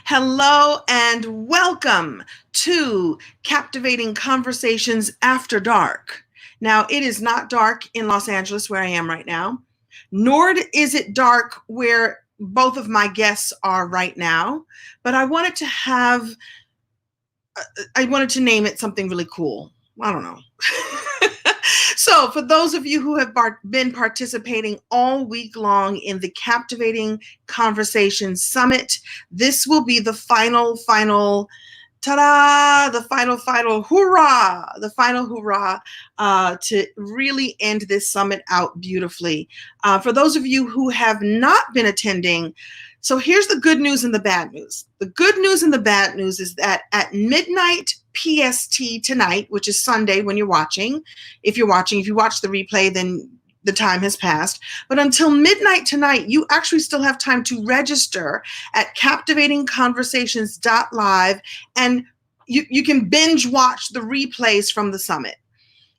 Hello and welcome to Captivating Conversations After Dark. Now, it is not dark in Los Angeles where I am right now, nor is it dark where both of my guests are right now, but I wanted to name it something really cool. I don't know. So for those of you who have been participating all week long in the Captivating Conversations Summit, this will be the final, ta-da, the final hurrah to really end this summit out beautifully. For those of you who have not been attending, so here's the good news and the bad news. The good news and the bad news is that at midnight PST tonight, which is Sunday when you're watching, if you watch the replay, then the time has passed. But until midnight tonight, you actually still have time to register at captivatingconversations.live, and you can binge watch the replays from the summit.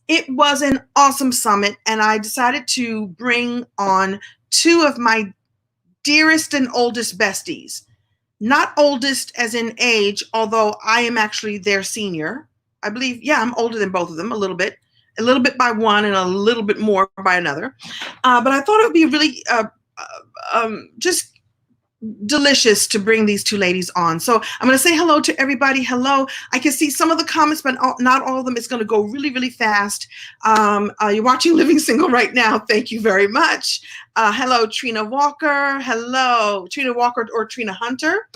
It was an awesome summit, and I decided to bring on two of my dearest and oldest besties. Not oldest as in age, although I am actually their senior. I believe, I'm older than both of them a little bit by one and a little bit more by another. But I thought it would be really just delicious to bring these two ladies on. So I'm going to say hello to everybody. Hello. I can see some of the comments, but not all of them. It's going to go really, really fast. You're watching Living Single right now. Thank you very much. Hello, Trina Walker. Hello, Trina Walker or Trina Hunter.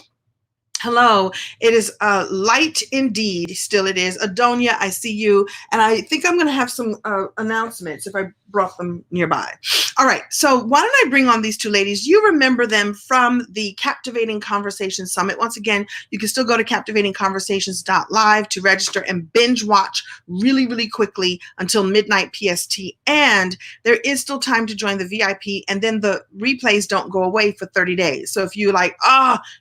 Hello. It is light indeed. Still it is. Adonia, I see you. And I think I'm going to have some announcements if I brought them nearby. All right. So why don't I bring on these two ladies? You remember them from the Captivating Conversations Summit. Once again, you can still go to captivatingconversations.live to register and binge watch really, really quickly until midnight PST. And there is still time to join the VIP. And then the replays don't go away for 30 days. So if you like,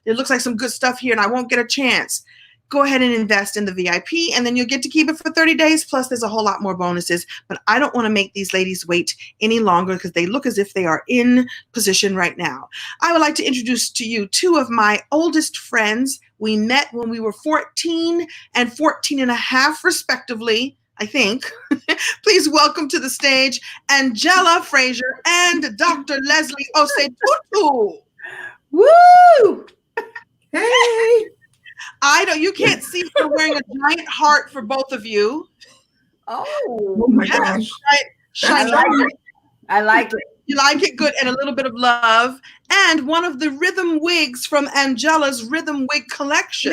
it looks like some good stuff here and I won't get a chance, go ahead and invest in the VIP, and then you'll get to keep it for 30 days. Plus, there's a whole lot more bonuses. But I don't want to make these ladies wait any longer because they look as if they are in position right now. I would like to introduce to you two of my oldest friends. We met when we were 14 and 14 and a half, respectively, I think. Please welcome to the stage Angella Fraser and Dr. Leslie Osei-Tutu. Woo! Hey! You can't see her wearing a giant heart for both of you. Oh my gosh. I like it. You like it? Good. And a little bit of love. And one of the rhythm wigs from Angella's Rhythm Wig Collection.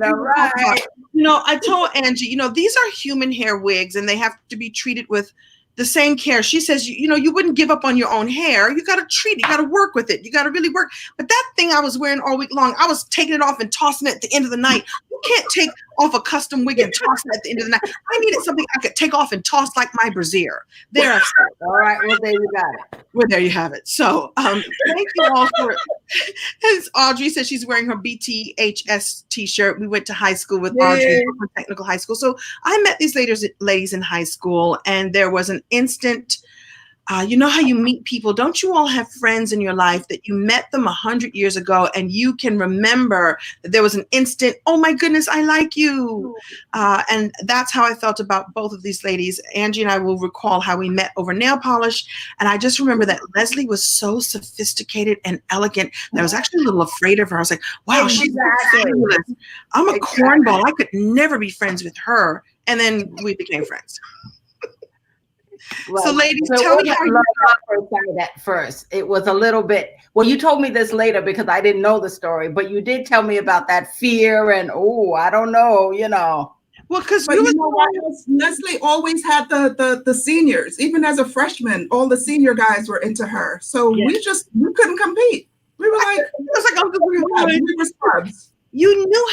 All right. I told Angie, these are human hair wigs and they have to be treated with the same care. She says, you wouldn't give up on your own hair. You got to treat it. You got to work with it. You got to really work. But that thing I was wearing all week long, I was taking it off and tossing it at the end of the night. You can't take off a custom wig and toss it at the end of the night. I needed something I could take off and toss like my brassiere. There I said. All right. Well, there you got it. Well, there you have it. So thank you all for it. As Audrey says, she's wearing her BTHS t-shirt. We went to high school with Audrey, technical high school. So I met these ladies in high school, and there was an instant, you know how you meet people. Don't you all have friends in your life that you met them 100 years ago and you can remember that there was an instant, oh my goodness, I like you. And that's how I felt about both of these ladies. Angie and I will recall how we met over nail polish. And I just remember that Leslie was so sophisticated and elegant that I was actually a little afraid of her. I was like, wow, she's fabulous. I'm a cornball. I could never be friends with her. And then we became friends. Right. So ladies, tell me how you that first. It was a little bit, well, you told me this later because I didn't know the story, but you did tell me about that fear and, I don't know, Well, because Leslie always had the seniors. Even as a freshman, all the senior guys were into her. So we couldn't compete. We were like, we were scrubs. You knew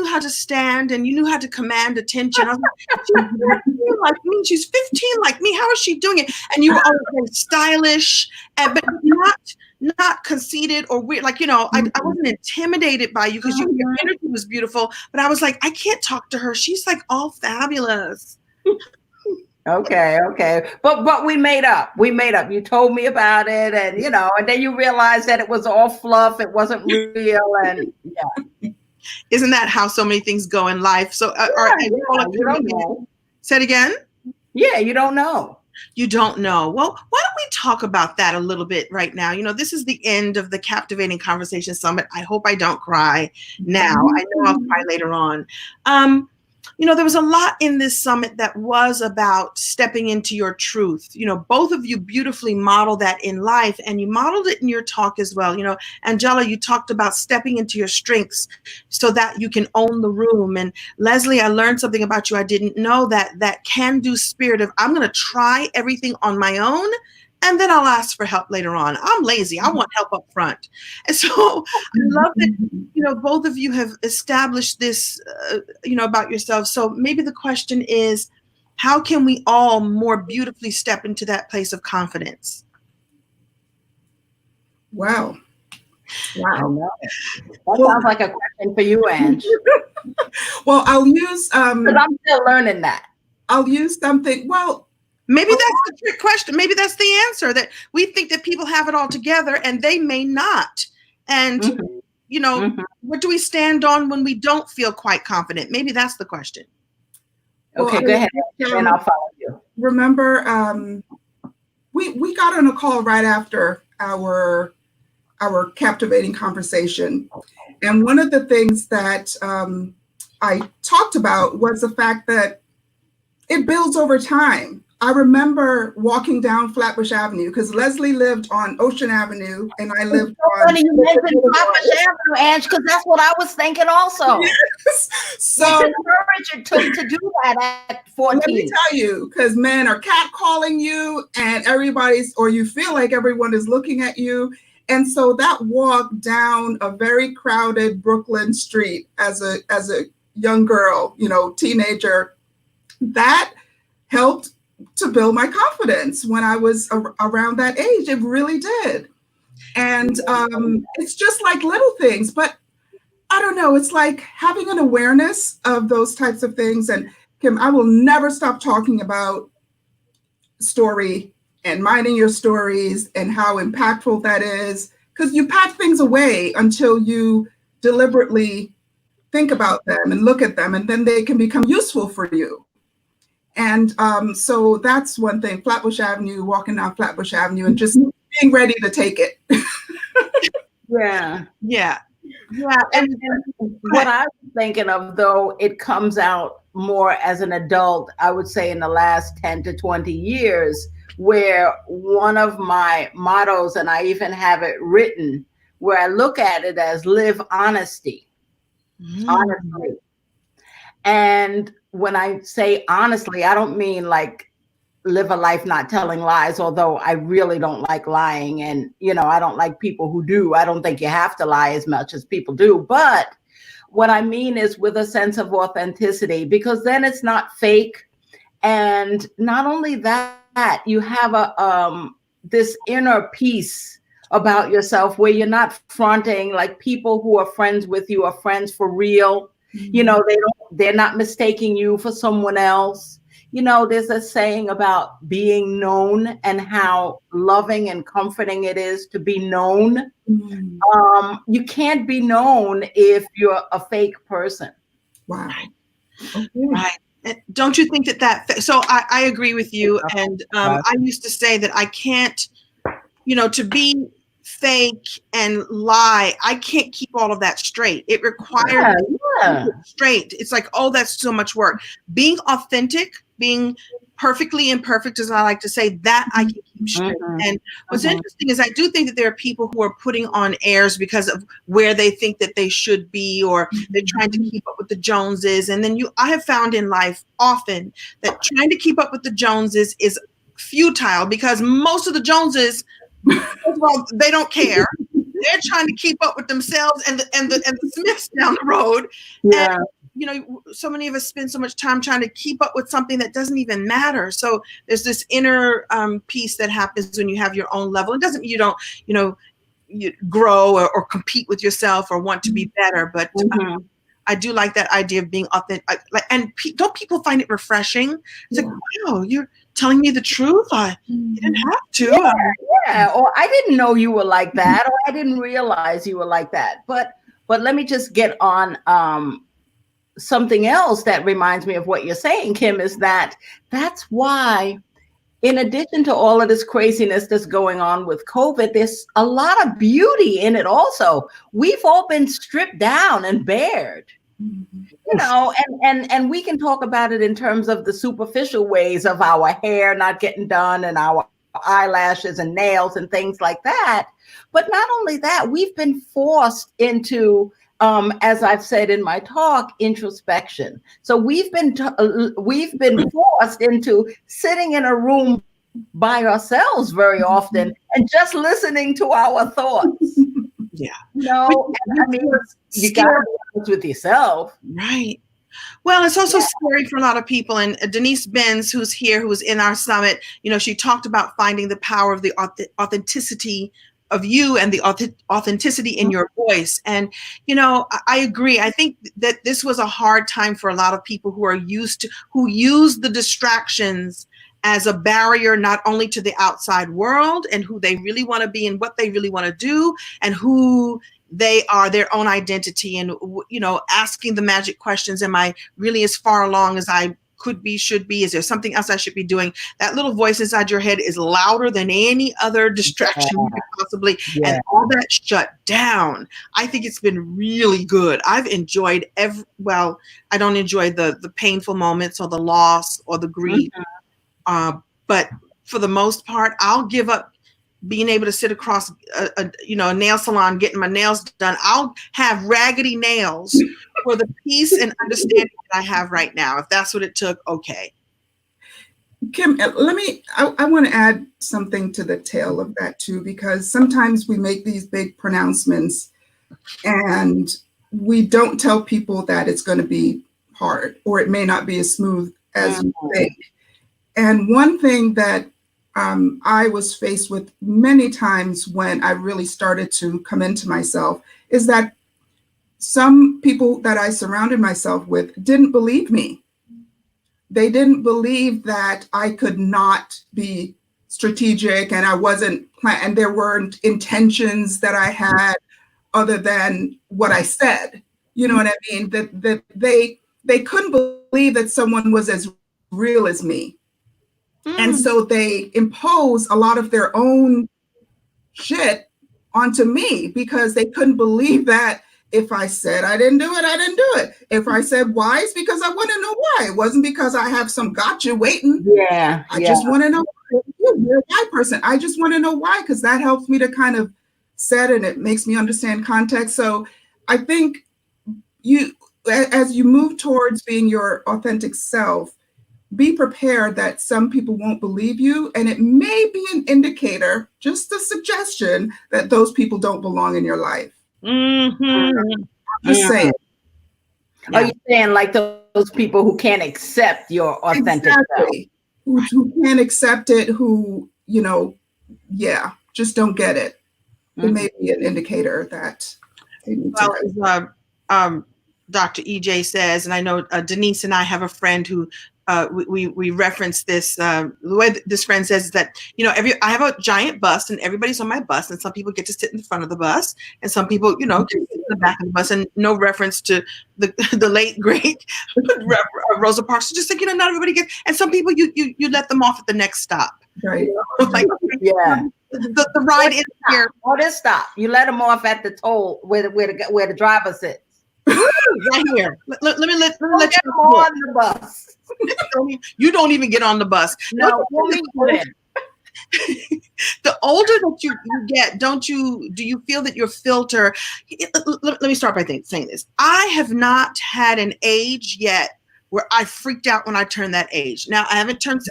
how to stand and you knew how to command attention. I was like, she's 15 like me. She's 15 like me. How is she doing it? And you were always very stylish, but not conceited or weird. Like, I wasn't intimidated by you because your energy was beautiful. But I was like, I can't talk to her. She's like all fabulous. Okay. But we made up. You told me about it, and and then you realized that it was all fluff. It wasn't real, and yeah. Isn't that how so many things go in life? So, you don't know. Say it again. Yeah, you don't know. You don't know. Well, why don't we talk about that a little bit right now? This is the end of the Captivating Conversation Summit. I hope I don't cry now. I know I'll cry later on. There was a lot in this summit that was about stepping into your truth. Both of you beautifully model that in life, and you modeled it in your talk as well. Angella, you talked about stepping into your strengths so that you can own the room. And Leslie, I learned something about you I didn't know, that can-do spirit of I'm going to try everything on my own, and then I'll ask for help later on. I'm lazy. I want help up front. And so I love that, both of you have established this, about yourself. So maybe the question is, how can we all more beautifully step into that place of confidence? Wow. That sounds like a question for you, Ange. Well, I'll use... because I'm still learning that. I'll use something... Well, maybe that's the trick question. Maybe that's the answer, that we think that people have it all together and they may not. And, what do we stand on when we don't feel quite confident? Maybe that's the question. Okay, go ahead. And I'll follow you. Remember, we got on a call right after our captivating conversation. And one of the things that I talked about was the fact that it builds over time. I remember walking down Flatbush Avenue because Leslie lived on Ocean Avenue and I lived on... Funny you mentioned Flatbush Avenue, Ange, because that's what I was thinking also. Yes. So courage it took to do that at 14. Let me tell you, because men are catcalling you and you feel like everyone is looking at you. And so that walk down a very crowded Brooklyn street as a young girl, teenager, that helped to build my confidence when I was around that age. It really did. And it's just like little things, but I don't know. It's like having an awareness of those types of things. And Kim, I will never stop talking about story and minding your stories and how impactful that is, because you pack things away until you deliberately think about them and look at them, and then they can become useful for you. And so that's one thing, Flatbush Avenue, walking down Flatbush Avenue and just being ready to take it. Yeah. And what I was thinking of, though, it comes out more as an adult, I would say in the last 10 to 20 years, where one of my mottos, and I even have it written, where I look at it as live honesty. Honestly. And when I say honestly, I don't mean like live a life not telling lies, although I really don't like lying. And, I don't like people who do. I don't think you have to lie as much as people do. But what I mean is with a sense of authenticity, because then it's not fake. And not only that, you have this inner peace about yourself where you're not fronting, like people who are friends with you are friends for real. They're not mistaking you for someone else. There's a saying about being known and how loving and comforting it is to be known. You can't be known if you're a fake person. Wow. Okay. Right. Don't you think that so I agree with you. And I used to say that I can't, to be fake and lie, I can't keep all of that straight. It requires straight. It's like, oh, that's so much work. Being authentic, being perfectly imperfect, as I like to say, that I can keep straight. And what's interesting is I do think that there are people who are putting on airs because of where they think that they should be, or they're trying to keep up with the Joneses. And then I have found in life often that trying to keep up with the Joneses is futile, because most of the Joneses, first of all, they don't care. They're trying to keep up with themselves and the Smiths down the road. Yeah. And, so many of us spend so much time trying to keep up with something that doesn't even matter. So there's this inner piece that happens when you have your own level. It doesn't mean you don't, you grow or compete with yourself or want to be better. But I do like that idea of being authentic. And don't people find it refreshing? It's like, wow, telling me the truth. You didn't have to. Yeah. Or I didn't know you were like that, or I didn't realize you were like that. But let me just get on something else that reminds me of what you're saying, Kim, is that's why, in addition to all of this craziness that's going on with COVID, there's a lot of beauty in it also. We've all been stripped down and bared. You know, and we can talk about it in terms of the superficial ways of our hair not getting done and our eyelashes and nails and things like that. But not only that, we've been forced into, as I've said in my talk, introspection. So we've been forced into sitting in a room by ourselves very often and just listening to our thoughts. Yeah. No, I mean, you got to be honest with yourself. Right. Well, it's also scary for a lot of people. And Denise Benz, who's here, who was in our summit, you know, she talked about finding the power of the authenticity of you and the authenticity in your voice. And, you know, I agree. I think that this was a hard time for a lot of people who use the distractions as a barrier, not only to the outside world and who they really want to be and what they really want to do and who they are, their own identity, and, you know, asking the magic questions. Am I really as far along as I could be, should be? Is there something else I should be doing? That little voice inside your head is louder than any other distraction you could possibly, and all that shut down. I think it's been really good. I've enjoyed I don't enjoy the painful moments or the loss or the grief. But for the most part, I'll give up being able to sit across a nail salon, getting my nails done. I'll have raggedy nails for the peace and understanding that I have right now. If that's what it took, okay. Kim, I want to add something to the tail of that too, because sometimes we make these big pronouncements and we don't tell people that it's going to be hard, or it may not be as smooth as you think. And one thing that I was faced with many times when I really started to come into myself is that some people that I surrounded myself with didn't believe me. They didn't believe that I could not be strategic and I wasn't and there weren't intentions that I had other than what I said. You know what I mean? That they couldn't believe that someone was as real as me. And so they impose a lot of their own shit onto me because they couldn't believe that if I said I didn't do it, I didn't do it. If I said why, it's because I want to know why. It wasn't because I have some gotcha waiting. I just want to know why. You're a why person. I just want to know why, because that helps me to kind of set and it makes me understand context. So I think as you move towards being your authentic self, be prepared that some people won't believe you, and it may be an indicator, just a suggestion, that those people don't belong in your life. Just saying. Are you saying like those people who can't accept your authentic self? Who can't accept it, who, just don't get it. It may be an indicator that they need to. Dr. EJ says, and I know Denise and I have a friend who we reference this. The way this friend says is that, I have a giant bus and everybody's on my bus, and some people get to sit in the front of the bus and some people, can sit in the back of the bus, and no reference to the late great Rosa Parks. Just like, not everybody gets, and some people you let them off at the next stop. Right. The ride is here. Or this stop. You let them off at the toll where the driver sits. Right here. Let me let you on the bus. You don't even get on the bus. No, the older that you get, do you feel that your filter? Let me start by saying this. I have not had an age yet where I freaked out when I turned that age. Now I haven't turned.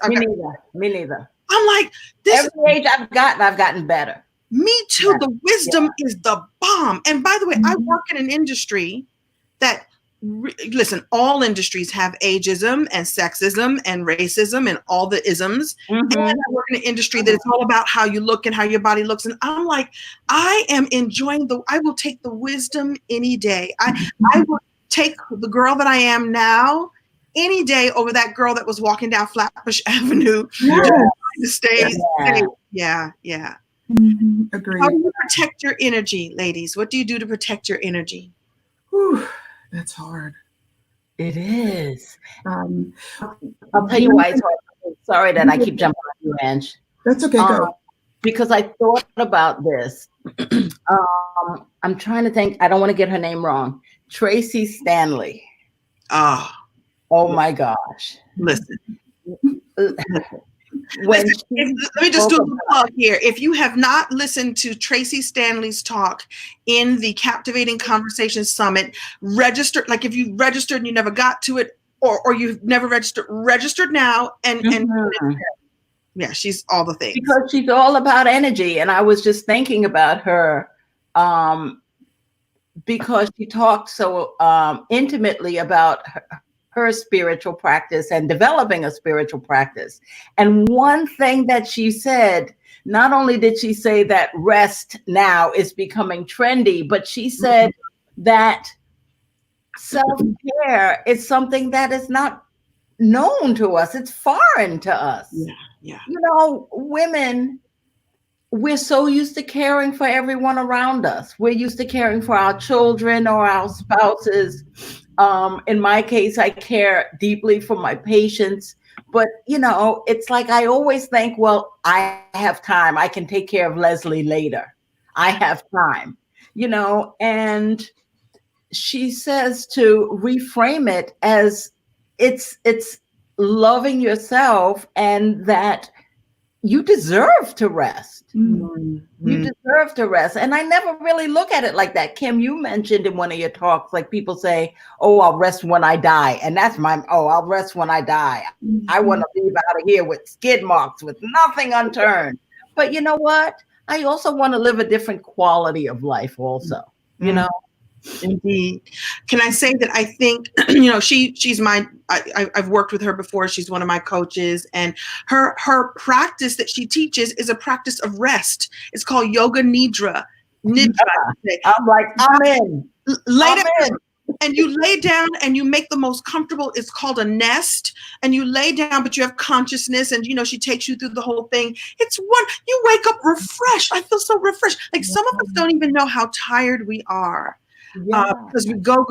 Me neither. I'm like, this every age I've gotten better. Me too. Yeah. The wisdom is the bomb. And by the way, I work in an industry that, listen, all industries have ageism and sexism and racism and all the isms. And I work in an industry that it's all about how you look and how your body looks. And I'm like, I am enjoying I will take the wisdom any day. I will take the girl that I am now any day over that girl that was walking down Flatbush Avenue to stay. Yeah. Agreed. How do you protect your energy, ladies? What do you do to protect your energy? Whew, that's hard. It is. I'll tell you why it's hard. Sorry that I keep jumping on you, Ange. That's okay, go. Because I thought about this. I'm trying to think. I don't want to get her name wrong. Tracy Stanley. Oh my gosh. Listen. Let me just do a plug here. If you have not listened to Tracy Stanley's talk in the Captivating Conversations Summit, register. Like if you registered and you never got to it, or you've never registered now, and yeah, she's all the things. Because she's all about energy, and I was just thinking about her because she talked so intimately about her spiritual practice and developing a spiritual practice. And one thing that she said, not only did she say that rest now is becoming trendy, but she said that self-care is something that is not known to us. It's foreign to us. Yeah. You know, women, we're so used to caring for everyone around us. We're used to caring for our children or our spouses. In my case, I care deeply for my patients, but you know, it's like, I always think, well, I have time. I can take care of Leslie later. I have time, you know, and she says to reframe it as it's loving yourself and that you deserve to rest. You deserve to rest. And I never really look at it like that. Kim, you mentioned in one of your talks, like people say, oh, I'll rest when I die. And that's I'll rest when I die. I want to leave out of here with skid marks, with nothing unturned. But you know what? I also want to live a different quality of life also, you know? Indeed. Can I say that I think, you know, she's I've worked with her before. She's one of my coaches, and her practice that she teaches is a practice of rest. It's called Yoga Nidra. I'm like, I'm in. Lay down. And you lay down and you make the most comfortable, it's called a nest, and you lay down, but you have consciousness, and you know, she takes you through the whole thing. You wake up refreshed. I feel so refreshed. Like some of us don't even know how tired we are. Because we go.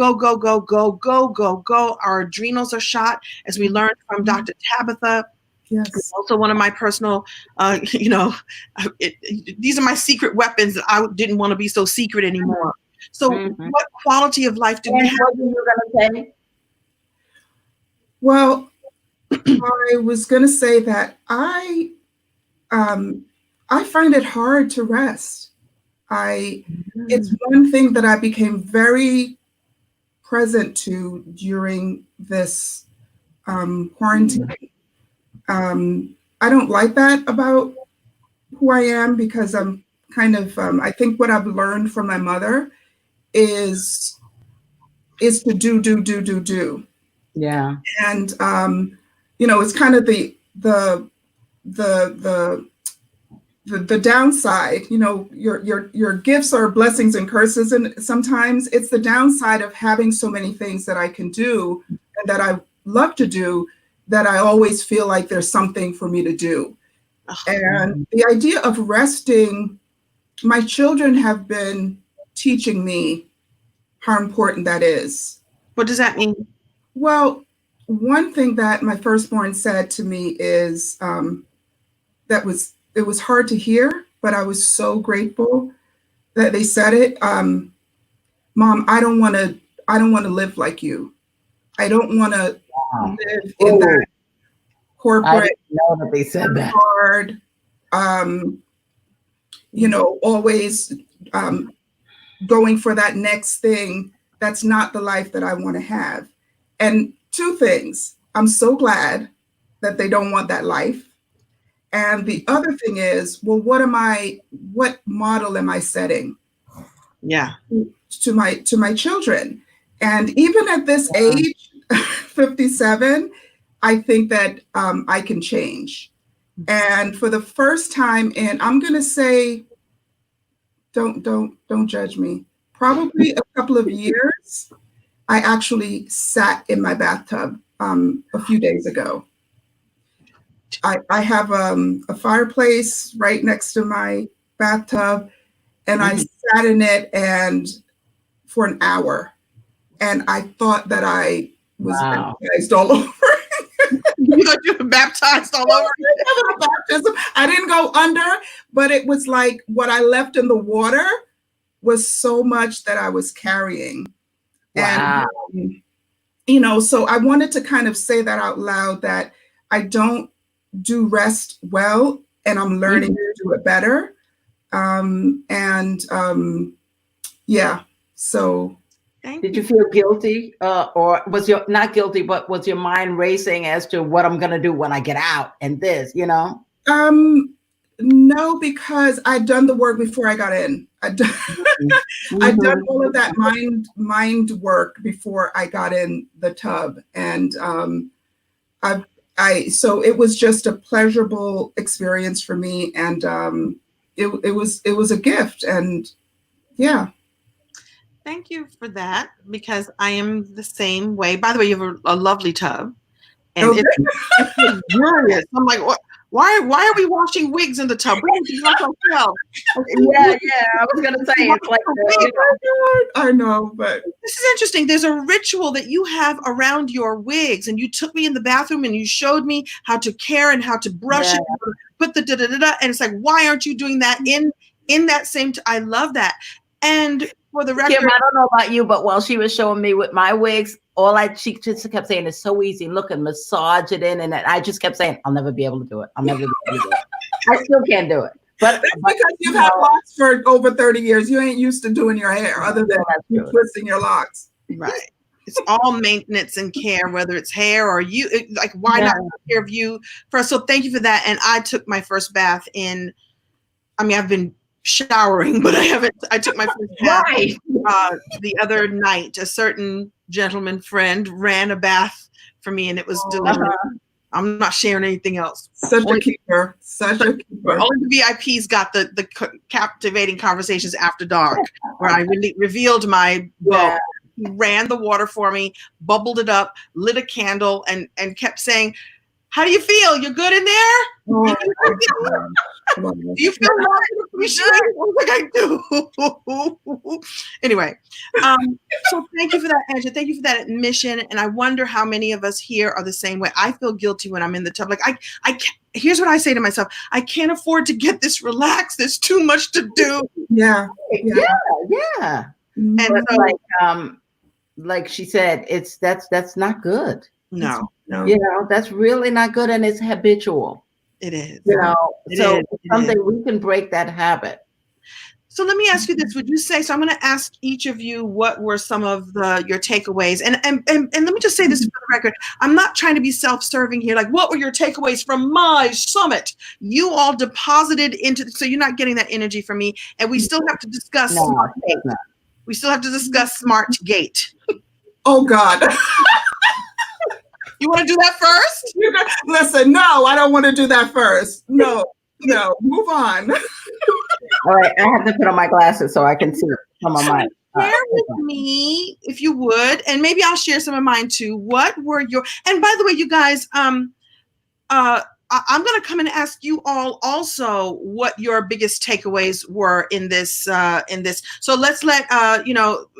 Our adrenals are shot, as we learned from Dr. Tabitha. Yes. It's also one of my personal, these are my secret weapons that I didn't want to be so secret anymore. So what quality of life do we have? What were you going to say? Well, I was going to say that I find it hard to rest. It's one thing that I became very present to during this quarantine. I don't like that about who I am, because I'm kind of, I think what I've learned from my mother is to do. Yeah. And, it's kind of the downside, your gifts are blessings and curses. And sometimes it's the downside of having so many things that I can do and that I love to do, that I always feel like there's something for me to do. And the idea of resting, my children have been teaching me how important that is. What does that mean? Well, one thing that my firstborn said to me is, it was hard to hear, but I was so grateful that they said it. Mom, I don't want to live like you. I don't want to live in that corporate. I didn't know that they said that. Hard, always going for that next thing. That's not the life that I want to have. And two things. I'm so glad that they don't want that life. And the other thing is, well, what model am I setting? Yeah. To my children. And even at this age, 57, I think that I can change. And for the first time I'm going to say, don't judge me. Probably a couple of years, I actually sat in my bathtub a few days ago. I have a fireplace right next to my bathtub, and I sat in it and for an hour, and I thought that I was baptized all over. You thought you were baptized all over? Baptism. I didn't go under, but it was like what I left in the water was so much that I was carrying. Wow. And, you know, so I wanted to kind of say that out loud, that I don't do rest well, and I'm learning to do it better. Yeah, so. Did you feel guilty, or was your not guilty, but was your mind racing as to what I'm going to do when I get out and this, you know? No, because I'd done the work before I got in. I'd done all of that mind work before I got in the tub, and so it was just a pleasurable experience for me, and it was a gift, and yeah. Thank you for that, because I am the same way. By the way, you have a lovely tub, and it's glorious. I'm like, what? Why are we washing wigs in the tub? We need to wash ourselves. Yeah, I was gonna say it's like I know, but this is interesting. There's a ritual that you have around your wigs, and you took me in the bathroom and you showed me how to care and how to brush it, put the da-da-da-da, and it's like, why aren't you doing that in that same I love that. And for the record, Kim, I don't know about you, but while she was showing me with my wigs, she just kept saying it's so easy. Look and massage it in, and I just kept saying I'll never be able to do it. I'll never be able to do it. I still can't do it. But because you've had locks for over 30 years, you ain't used to doing your hair other than twisting your locks. Right. It's all maintenance and care, whether it's hair or you. Like, why not take care of you first? So thank you for that. And I took my first bath in. I mean, I've been showering, but I haven't. I took my first bath the other night. A certain gentleman friend ran a bath for me, and it was delicious. I'm not sharing anything else. Such a keeper. Only the VIPs got the captivating conversations after dark, where I really revealed my boat. He ran the water for me, bubbled it up, lit a candle, and kept saying, "How do you feel? You're good in there? Do you feel more appreciated?" I was like, I do. Anyway, so thank you for that, Angela. Thank you for that admission. And I wonder how many of us here are the same way. I feel guilty when I'm in the tub. Like here's what I say to myself: I can't afford to get this relaxed. There's too much to do. Yeah. And so, like she said, that's not good. No. You know, that's really not good, and it's habitual. It is. You know, so something we can break that habit. So let me ask you this: would you say? So I'm going to ask each of you what were some of your takeaways, and let me just say this for the record: I'm not trying to be self-serving here. Like, what were your takeaways from my summit? You all deposited into, so you're not getting that energy from me, and we still have to discuss. We still have to discuss SmartGate. Oh God. You want to do that first? Listen, no, I don't want to do that first. No, move on. All right, I have to put on my glasses so I can see some of mine. Share with me, if you would, and maybe I'll share some of mine too. What were your, and by the way, you guys, I'm going to come and ask you all also what your biggest takeaways were in this. So let's let,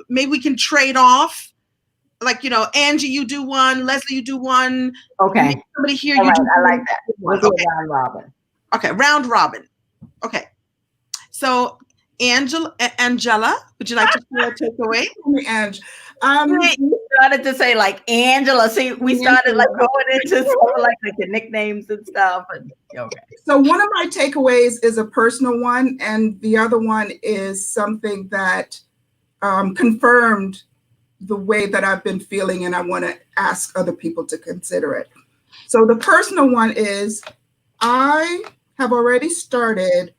maybe we can trade off. Like, Angie, you do one. Leslie, you do one. Okay. Maybe somebody here, all you right, do I like that. We'll do round robin. Okay, round robin. Okay. So, Angela, would you like to share a takeaway? Ange. We started to say like Angela. See, we started like going into like the nicknames and stuff. And okay. So one of my takeaways is a personal one, and the other one is something that confirmed the way that I've been feeling, and I want to ask other people to consider it. So the personal one is I have already started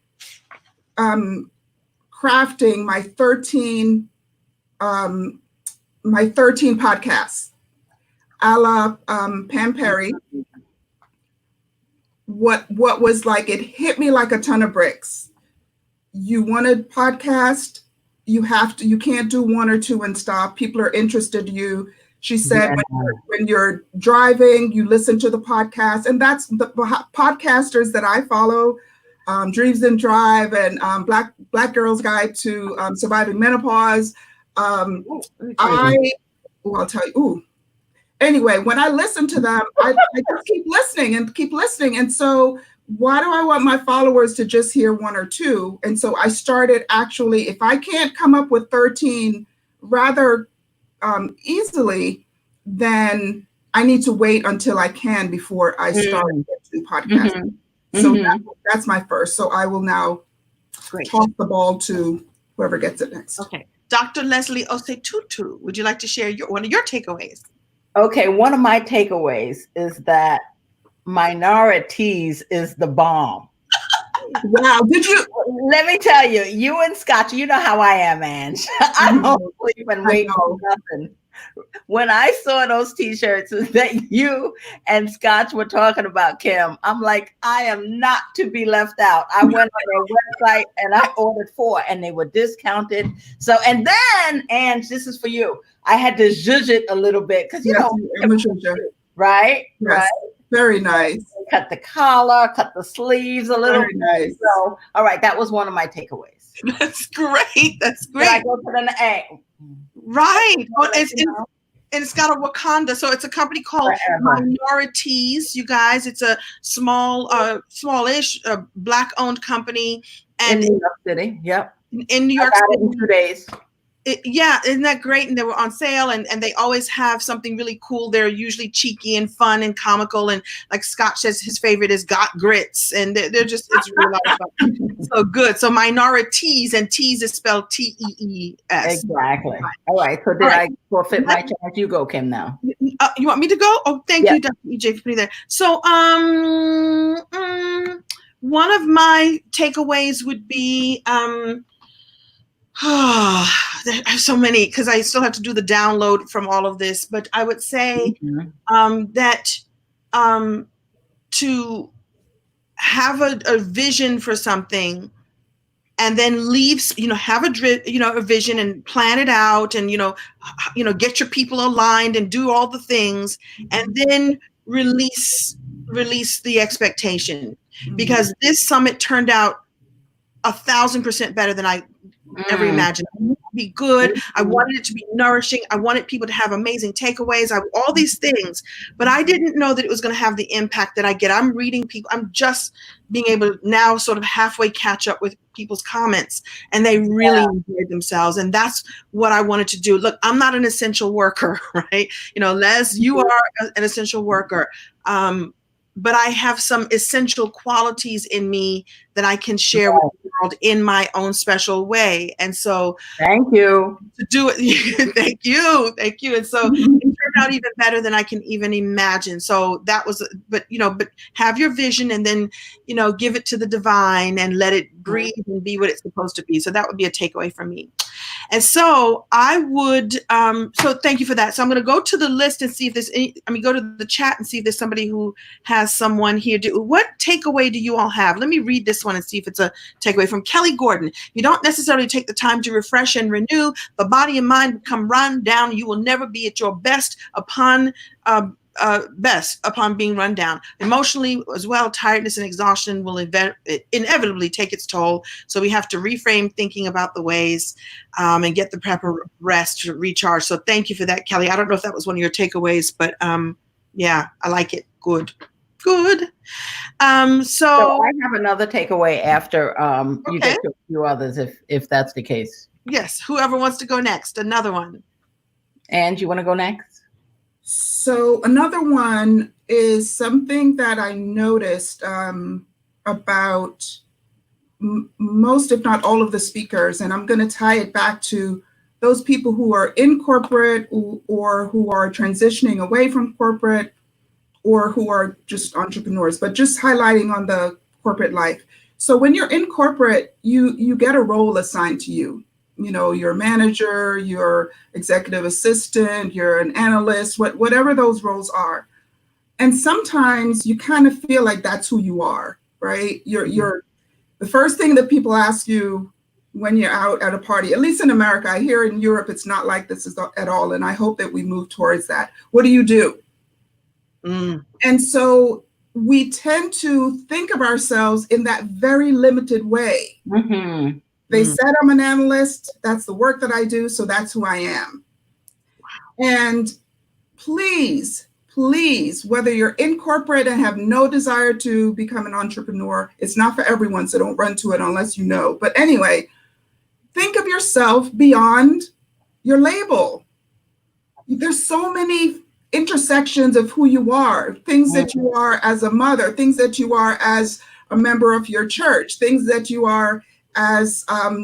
crafting my 13 podcasts, a la Pam Perry. What was like, it hit me like a ton of bricks. You want a podcast, you can't do one or two and stop. People are interested in you. She said, when you're driving, you listen to the podcast. And that's the podcasters that I follow, Dreams and Drive and Black Girl's Guide to Surviving Menopause. I'll tell you. Anyway, when I listen to them, I just keep listening. And so why do I want my followers to just hear one or two? And so I started actually, if I can't come up with 13 rather easily, then I need to wait until I can before I start to podcast. So that's my first. So I will now toss the ball to whoever gets it next. Okay. Dr. Leslie Osei-Tutu, would you like to share one of your takeaways? Okay, one of my takeaways is that minorities is the bomb. Wow, did you? Let me tell you, you and Scotch, you know how I am, Ange. I don't sleep and wait for nothing. When I saw those t-shirts that you and Scotch were talking about, Kim, I'm like, I am not to be left out. I went on their website and I ordered 4 and they were discounted. So, and then, Ange, this is for you. I had to zhuzh it a little bit because, right? Yes. Right. Very nice. Cut the collar, cut the sleeves a little bit. Nice. So, all right, that was one of my takeaways. That's great. That's great. Did I go to the A? Right. Well, it's got a Wakanda. So it's a company called Minorities, you guys. It's a smallish, Black-owned company. And in New York City. Yep. In New York City. In 2 days. Isn't that great? And they were on sale, and they always have something really cool. They're usually cheeky and fun and comical, and like Scott says, his favorite is Got Grits, and they're just, it's really a lot of fun. So good. So Minorities, and Tees is spelled Tees. Exactly. All right. So did I forfeit my chance? You go, Kim, now. You want me to go? Oh, thank you, Dr. EJ, for putting there. So one of my takeaways would be there are so many because I still have to do the download from all of this, but I would say that to have a vision for something and then have a vision and plan it out and, get your people aligned and do all the things and then release the expectation, because this summit turned out 1,000% better than I ever imagined. I wanted it to be good. I wanted it to be nourishing. I wanted people to have amazing takeaways. All these things, but I didn't know that it was going to have the impact that I get. I'm reading people. I'm just being able to now sort of halfway catch up with people's comments, and they really enjoyed themselves. And that's what I wanted to do. Look, I'm not an essential worker, right? Les, you are an essential worker. But I have some essential qualities in me that I can share with the world in my own special way. And so thank you. To do it. Thank you. And so it turned out even better than I can even imagine. So that was, but have your vision and then, give it to the divine and let it breathe and be what it's supposed to be. So that would be a takeaway from me. And so I would, so thank you for that. So I'm going to go to the list and see if there's go to the chat and see if there's somebody who has someone here. What takeaway do you all have? Let me read this one and see if it's a takeaway from Kelly Gordon. You don't necessarily take the time to refresh and renew. The body and mind become run down. You will never be at your best upon being run down. Emotionally as well, tiredness and exhaustion will inevitably take its toll. So we have to reframe thinking about the ways and get the proper rest to recharge. So thank you for that, Kelly. I don't know if that was one of your takeaways, but I like it. Good. So I have another takeaway after you get to a few others, if that's the case. Yes. Whoever wants to go next, another one. And you want to go next? So another one is something that I noticed about most, if not all, of the speakers, and I'm going to tie it back to those people who are in corporate or who are transitioning away from corporate or who are just entrepreneurs, but just highlighting on the corporate life. So when you're in corporate, you get a role assigned to you. Your manager, your executive assistant, you're an analyst, whatever those roles are. And sometimes you kind of feel like that's who you are, right? You're the first thing that people ask you when you're out at a party, at least in America. I hear in Europe, it's not like this at all. And I hope that we move towards that. What do you do? And so we tend to think of ourselves in that very limited way. They said I'm an analyst. That's the work that I do. So that's who I am. And please, whether you're in corporate and have no desire to become an entrepreneur, it's not for everyone. So don't run to it unless you know. But anyway, think of yourself beyond your label. There's so many intersections of who you are, things that you are as a mother, things that you are as a member of your church, things that you are as a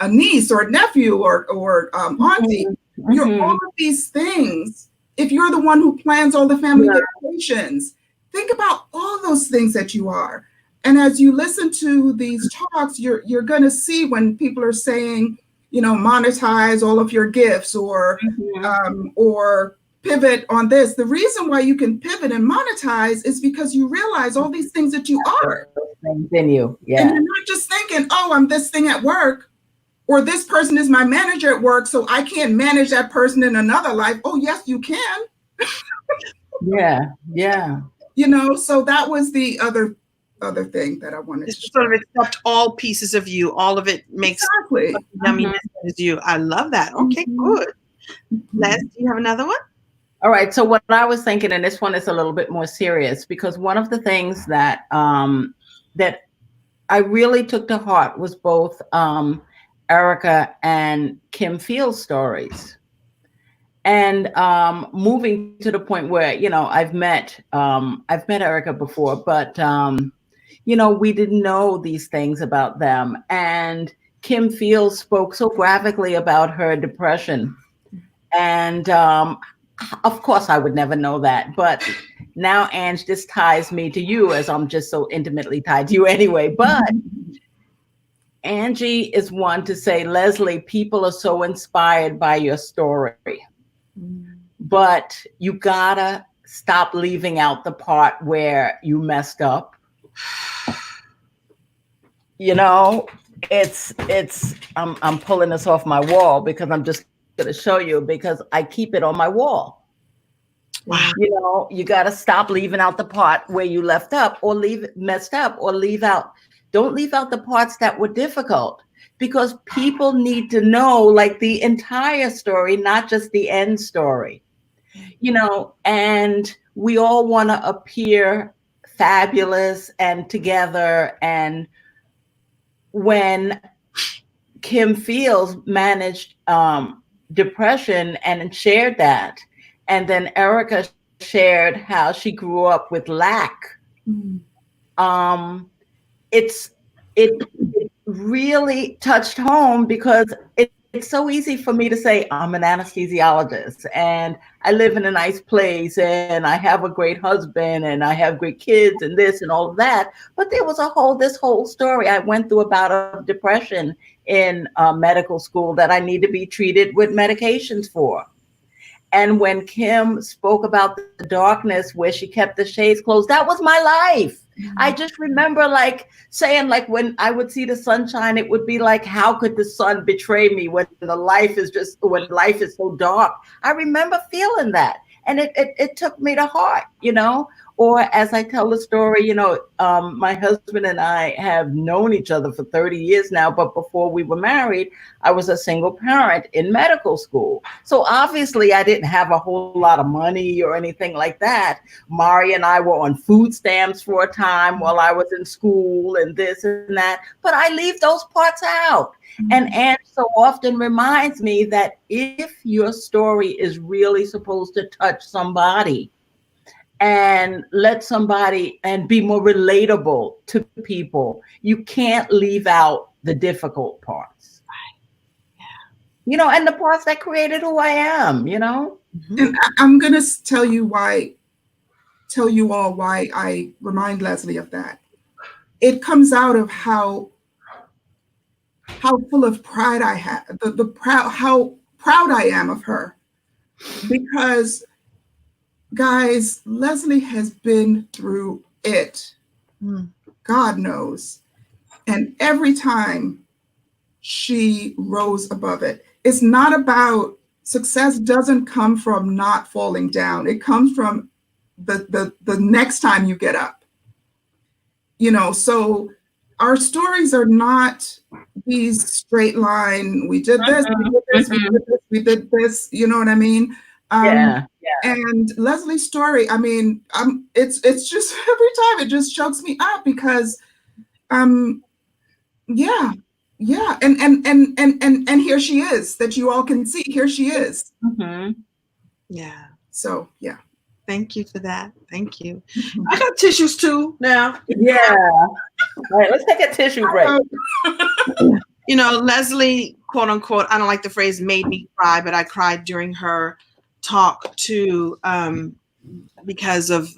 niece or a nephew or auntie. You're all of these things. If you're the one who plans all the family vacations, think about all those things that you are. And as you listen to these talks, you're going to see when people are saying, monetize all of your gifts or pivot on this. The reason why you can pivot and monetize is because you realize all these things that you are. In you. Yeah. And you're not just thinking, oh, I'm this thing at work, or this person is my manager at work, so I can't manage that person in another life. Oh, yes, you can. Yeah. So that was the other thing that I wanted to sort of accept all pieces of you. All of it makes yummy as you. I love that. Okay, good. Les, do you have another one? All right. So what I was thinking, and this one is a little bit more serious, because one of the things that that I really took to heart was both Erica and Kim Field's stories. And moving to the point where, I've met Erica before, but, we didn't know these things about them. And Kim Fields spoke so graphically about her depression. And of course, I would never know that. But now, Ange, this ties me to you, as I'm just so intimately tied to you anyway. But Angie is one to say, Leslie, people are so inspired by your story. But you gotta stop leaving out the part where you messed up. I'm pulling this off my wall because I'm just gonna show you, because I keep it on my wall. Wow. You gotta stop leaving out the part where you messed up, or don't leave out the parts that were difficult. Because people need to know, like, the entire story, not just the end story, and we all want to appear fabulous and together. And when Kim Fields managed depression and shared that, and then Erica shared how she grew up with lack, it really touched home, because it's so easy for me to say I'm an anesthesiologist and I live in a nice place and I have a great husband and I have great kids and this and all of that. But there was this whole story. I went through a bout of depression in medical school that I need to be treated with medications for. And when Kim spoke about the darkness where she kept the shades closed, that was my life. I just remember saying, when I would see the sunshine, it would be like, how could the sun betray me when life is so dark? I remember feeling that. And it took me to heart, Or as I tell the story, my husband and I have known each other for 30 years now, but before we were married, I was a single parent in medical school. So obviously I didn't have a whole lot of money or anything like that. Mari and I were on food stamps for a time while I was in school and this and that, but I leave those parts out. And Anne so often reminds me that if your story is really supposed to touch somebody and let somebody and be more relatable to people, you can't leave out the difficult parts. Right. Yeah. And the parts that created who I am, And I'm going to tell you all why I remind Leslie of that. It comes out of how full of pride I have, how proud I am of her. Because, guys, Leslie has been through it. God knows. And every time she rose above it. It's not about success doesn't come from not falling down. It comes from the next time you get up. So our stories are not these straight line, we did this, we did this, we did this, we did this, you know what I mean? And Leslie's story, I mean, it's just every time it just chokes me up because yeah, and here she is, that you all can see. Here she is. Yeah. So yeah. Thank you for that. Thank you. I got tissues too now. Yeah. All right, let's take a tissue break. Leslie, quote unquote, I don't like the phrase made me cry, but I cried during her talk too, because of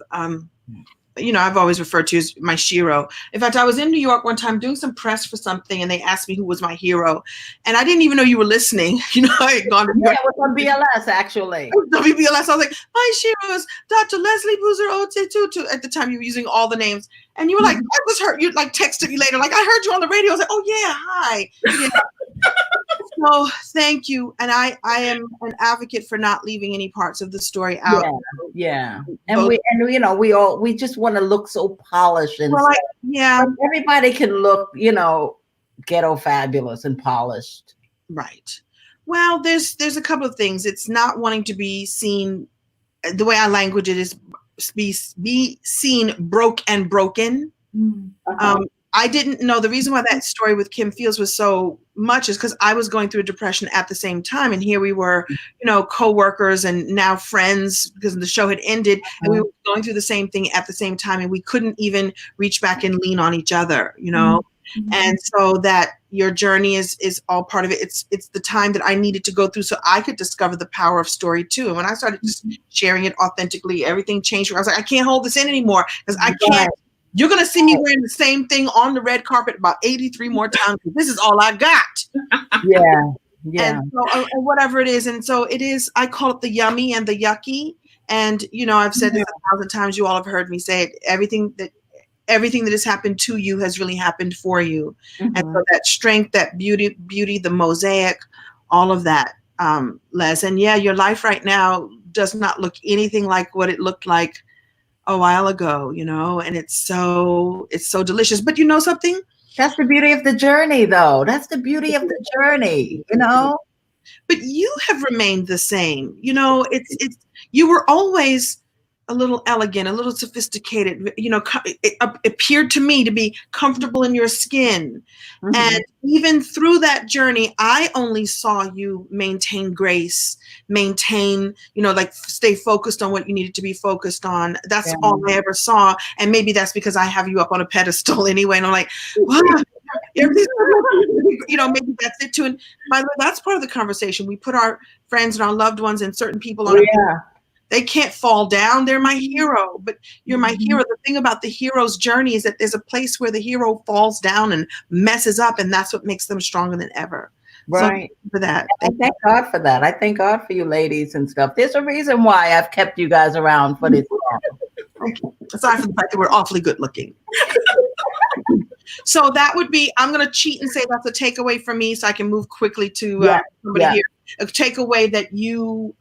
I've always referred to as my shiro. In fact, I was in New York one time doing some press for something, and they asked me who was my hero, and I didn't even know you were listening. I had gone to New York. It was on BLS, actually. WBLS. I was like, my shiro is Dr. Leslie Boozer Osei-Tutu. At the time, you were using all the names, and you were like, I was hurt. You texted me later, like, I heard you on the radio. I was like, oh yeah, hi. Yeah. So thank you, and I am an advocate for not leaving any parts of the story out. Yeah. And we just want to look so polished and but everybody can look, ghetto fabulous and polished. Right. Well, there's a couple of things. It's not wanting to be seen. The way I language it is be seen broke and broken. I didn't know the reason why that story with Kim Fields was so much is because I was going through a depression at the same time. And here we were, co-workers and now friends because the show had ended, and we were going through the same thing at the same time. And we couldn't even reach back and lean on each other, And so that your journey is all part of it. It's the time that I needed to go through so I could discover the power of story too. And when I started just sharing it authentically, everything changed. I was like, I can't hold this in anymore because I can't. You're going to see me wearing the same thing on the red carpet about 83 more times. This is all I got. Yeah. And so, whatever it is. And so it is, I call it the yummy and the yucky. And, I've said this 1,000 times. You all have heard me say it. Everything that has happened to you has really happened for you. And so that strength, that beauty, the mosaic, all of that, Les. And your life right now does not look anything like what it looked like a while ago, and it's so delicious. But you know something? That's the beauty of the journey, though. That's the beauty of the journey, But you have remained the same. It's you were always a little elegant, a little sophisticated, it appeared to me to be comfortable in your skin. And even through that journey, I only saw you maintain grace, stay focused on what you needed to be focused on. That's all I ever saw. And maybe that's because I have you up on a pedestal anyway. And I'm like, wow, maybe that's it too. And by the way, that's part of the conversation. We put our friends and our loved ones and certain people on They can't fall down. They're my hero, but you're my hero. The thing about the hero's journey is that there's a place where the hero falls down and messes up, and that's what makes them stronger than ever. Right. So for that. I thank God for that. I thank God for you ladies and stuff. There's a reason why I've kept you guys around for this long. Aside from the fact that we're awfully good looking. So that would be, I'm going to cheat and say that's a takeaway from me so I can move quickly to somebody here. A takeaway that you,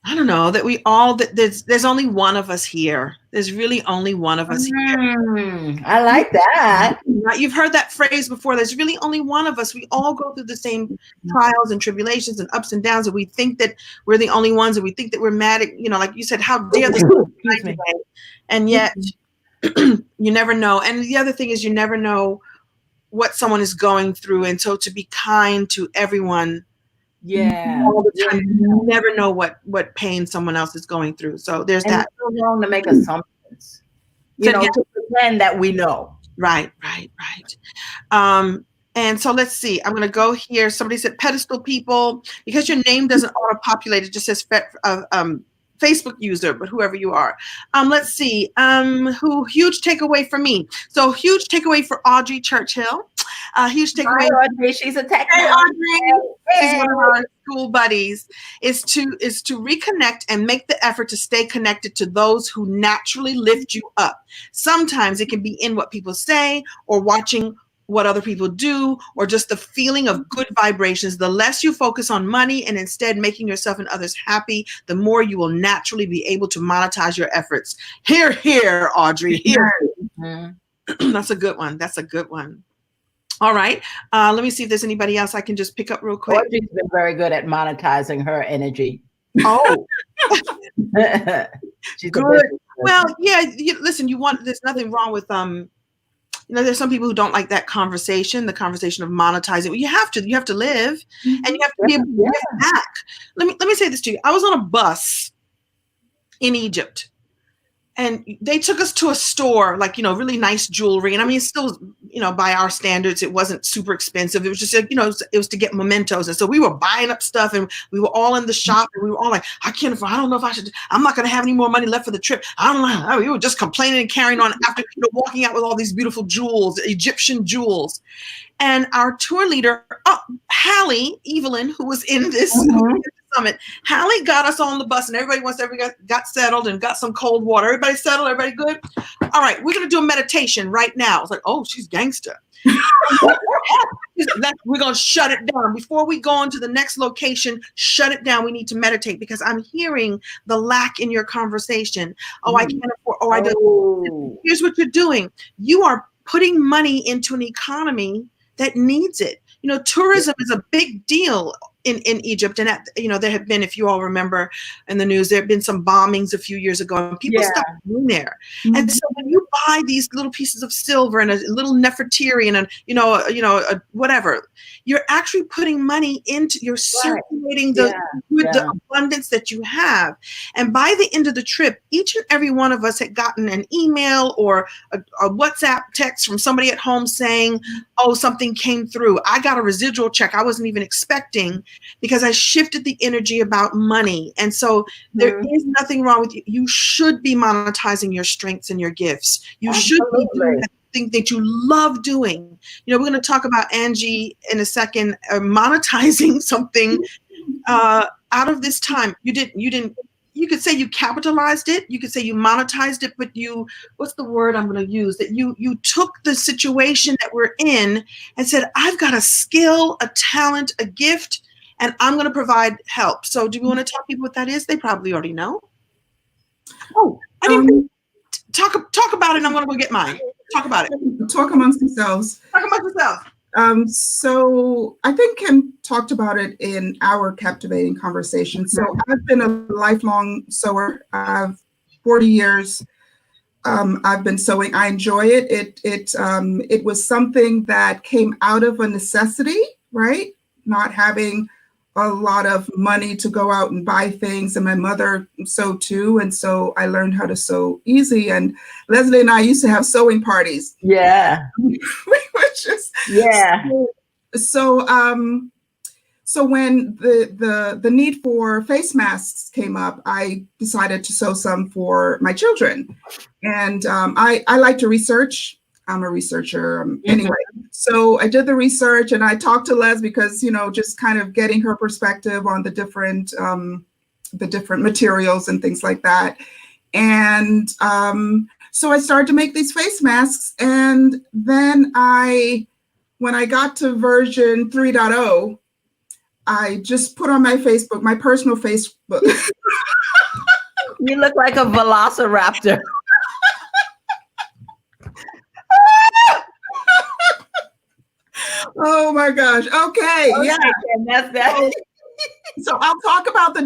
I don't know, that we all, that there's only one of us here. There's really only one of us here. I like that. You've heard that phrase before. There's really only one of us. We all go through the same trials and tribulations and ups and downs, and we think that we're the only ones, and we think that we're mad at, like you said, how dare this today? And yet you never know. And the other thing is you never know what someone is going through. And so to be kind to everyone, all the time, you never know what pain someone else is going through. So there's that. It's so wrong to make assumptions, to pretend that we know. Right. And so let's see. I'm going to go here. Somebody said pedestal people, because your name doesn't auto-populate. It just says Facebook user, but whoever you are. Let's see. Huge takeaway for me. So huge takeaway for Audrey Churchill. Huge takeaway. Hi, Audrey. She's a tech. Hey, Audrey. She's one of our school buddies. Is to reconnect and make the effort to stay connected to those who naturally lift you up. Sometimes it can be in what people say or watching what other people do, or just the feeling of good vibrations. The less you focus on money and instead making yourself and others happy, the more you will naturally be able to monetize your efforts. Here, Audrey, here. Mm-hmm. That's a good one. That's a good one. All right. Let me see if there's anybody else I can just pick up real quick. Audrey's been very good at monetizing her energy. Oh. She's good. Well, yeah, listen, there's nothing wrong with, there's some people who don't like that conversation, the conversation of monetizing. You have to live, and you have to be able to give back. Let me say this to you. I was on a bus in Egypt, and they took us to a store, like, really nice jewelry. And I mean, it's still, by our standards, it wasn't super expensive. It was just like, it was to get mementos. And so we were buying up stuff, and we were all in the shop, and we were all like, I don't know if I should, I'm not going to have any more money left for the trip. I don't know. We were just complaining and carrying on after walking out with all these beautiful jewels, Egyptian jewels. And our tour leader, Hallie Evelyn, who was in this summit, Hallie got us on the bus, and everybody got settled and got some cold water. Everybody settled, everybody good? All right, we're going to do a meditation right now. I was like, oh, she's gangster. We're going to shut it down. Before we go on to the next location, shut it down. We need to meditate, because I'm hearing the lack in your conversation. Oh, I can't afford. Oh, I don't. Here's what you're doing. You are putting money into an economy that needs it. Tourism is a big deal in Egypt. And, there have been, if you all remember in the news, there have been some bombings a few years ago, and people stopped going there. Mm-hmm. And so when you buy these little pieces of silver and a little Nefertiti and whatever, you're actually putting money into, you're circulating the abundance that you have. And by the end of the trip, each and every one of us had gotten an email or a WhatsApp text from somebody at home saying, oh, something came through. I got a residual check I wasn't even expecting, because I shifted the energy about money. And so there is nothing wrong with you. You should be monetizing your strengths and your gifts. You should be doing that thing that you love doing. We're going to talk about Angie in a second, monetizing something out of this time. You could say you capitalized it. You could say you monetized it, but what's the word I'm going to use? That you took the situation that we're in and said, I've got a skill, a talent, a gift, and I'm going to provide help. So do we want to tell people what that is? They probably already know. Oh, I didn't talk about it, and I'm going to go get mine. Talk about it. Talk amongst yourselves. Talk amongst yourselves. So I think Kim talked about it in our captivating conversation. So I've been a lifelong sewer. I've 40 years. I've been sewing. I enjoy it. It was something that came out of a necessity, right? Not having a lot of money to go out and buy things. And my mother sewed too. And so I learned how to sew easy. And Leslie and I used to have sewing parties. Yeah. So when the need for face masks came up, I decided to sew some for my children. And I like to research. I'm a researcher anyway. So I did the research, and I talked to Les because, just kind of getting her perspective on the different materials and things like that. And so I started to make these face masks. And then when I got to version 3.0, I just put on my Facebook, my personal Facebook. You look like a velociraptor. Oh my gosh. Okay. Yeah. That's that. So I'll talk about the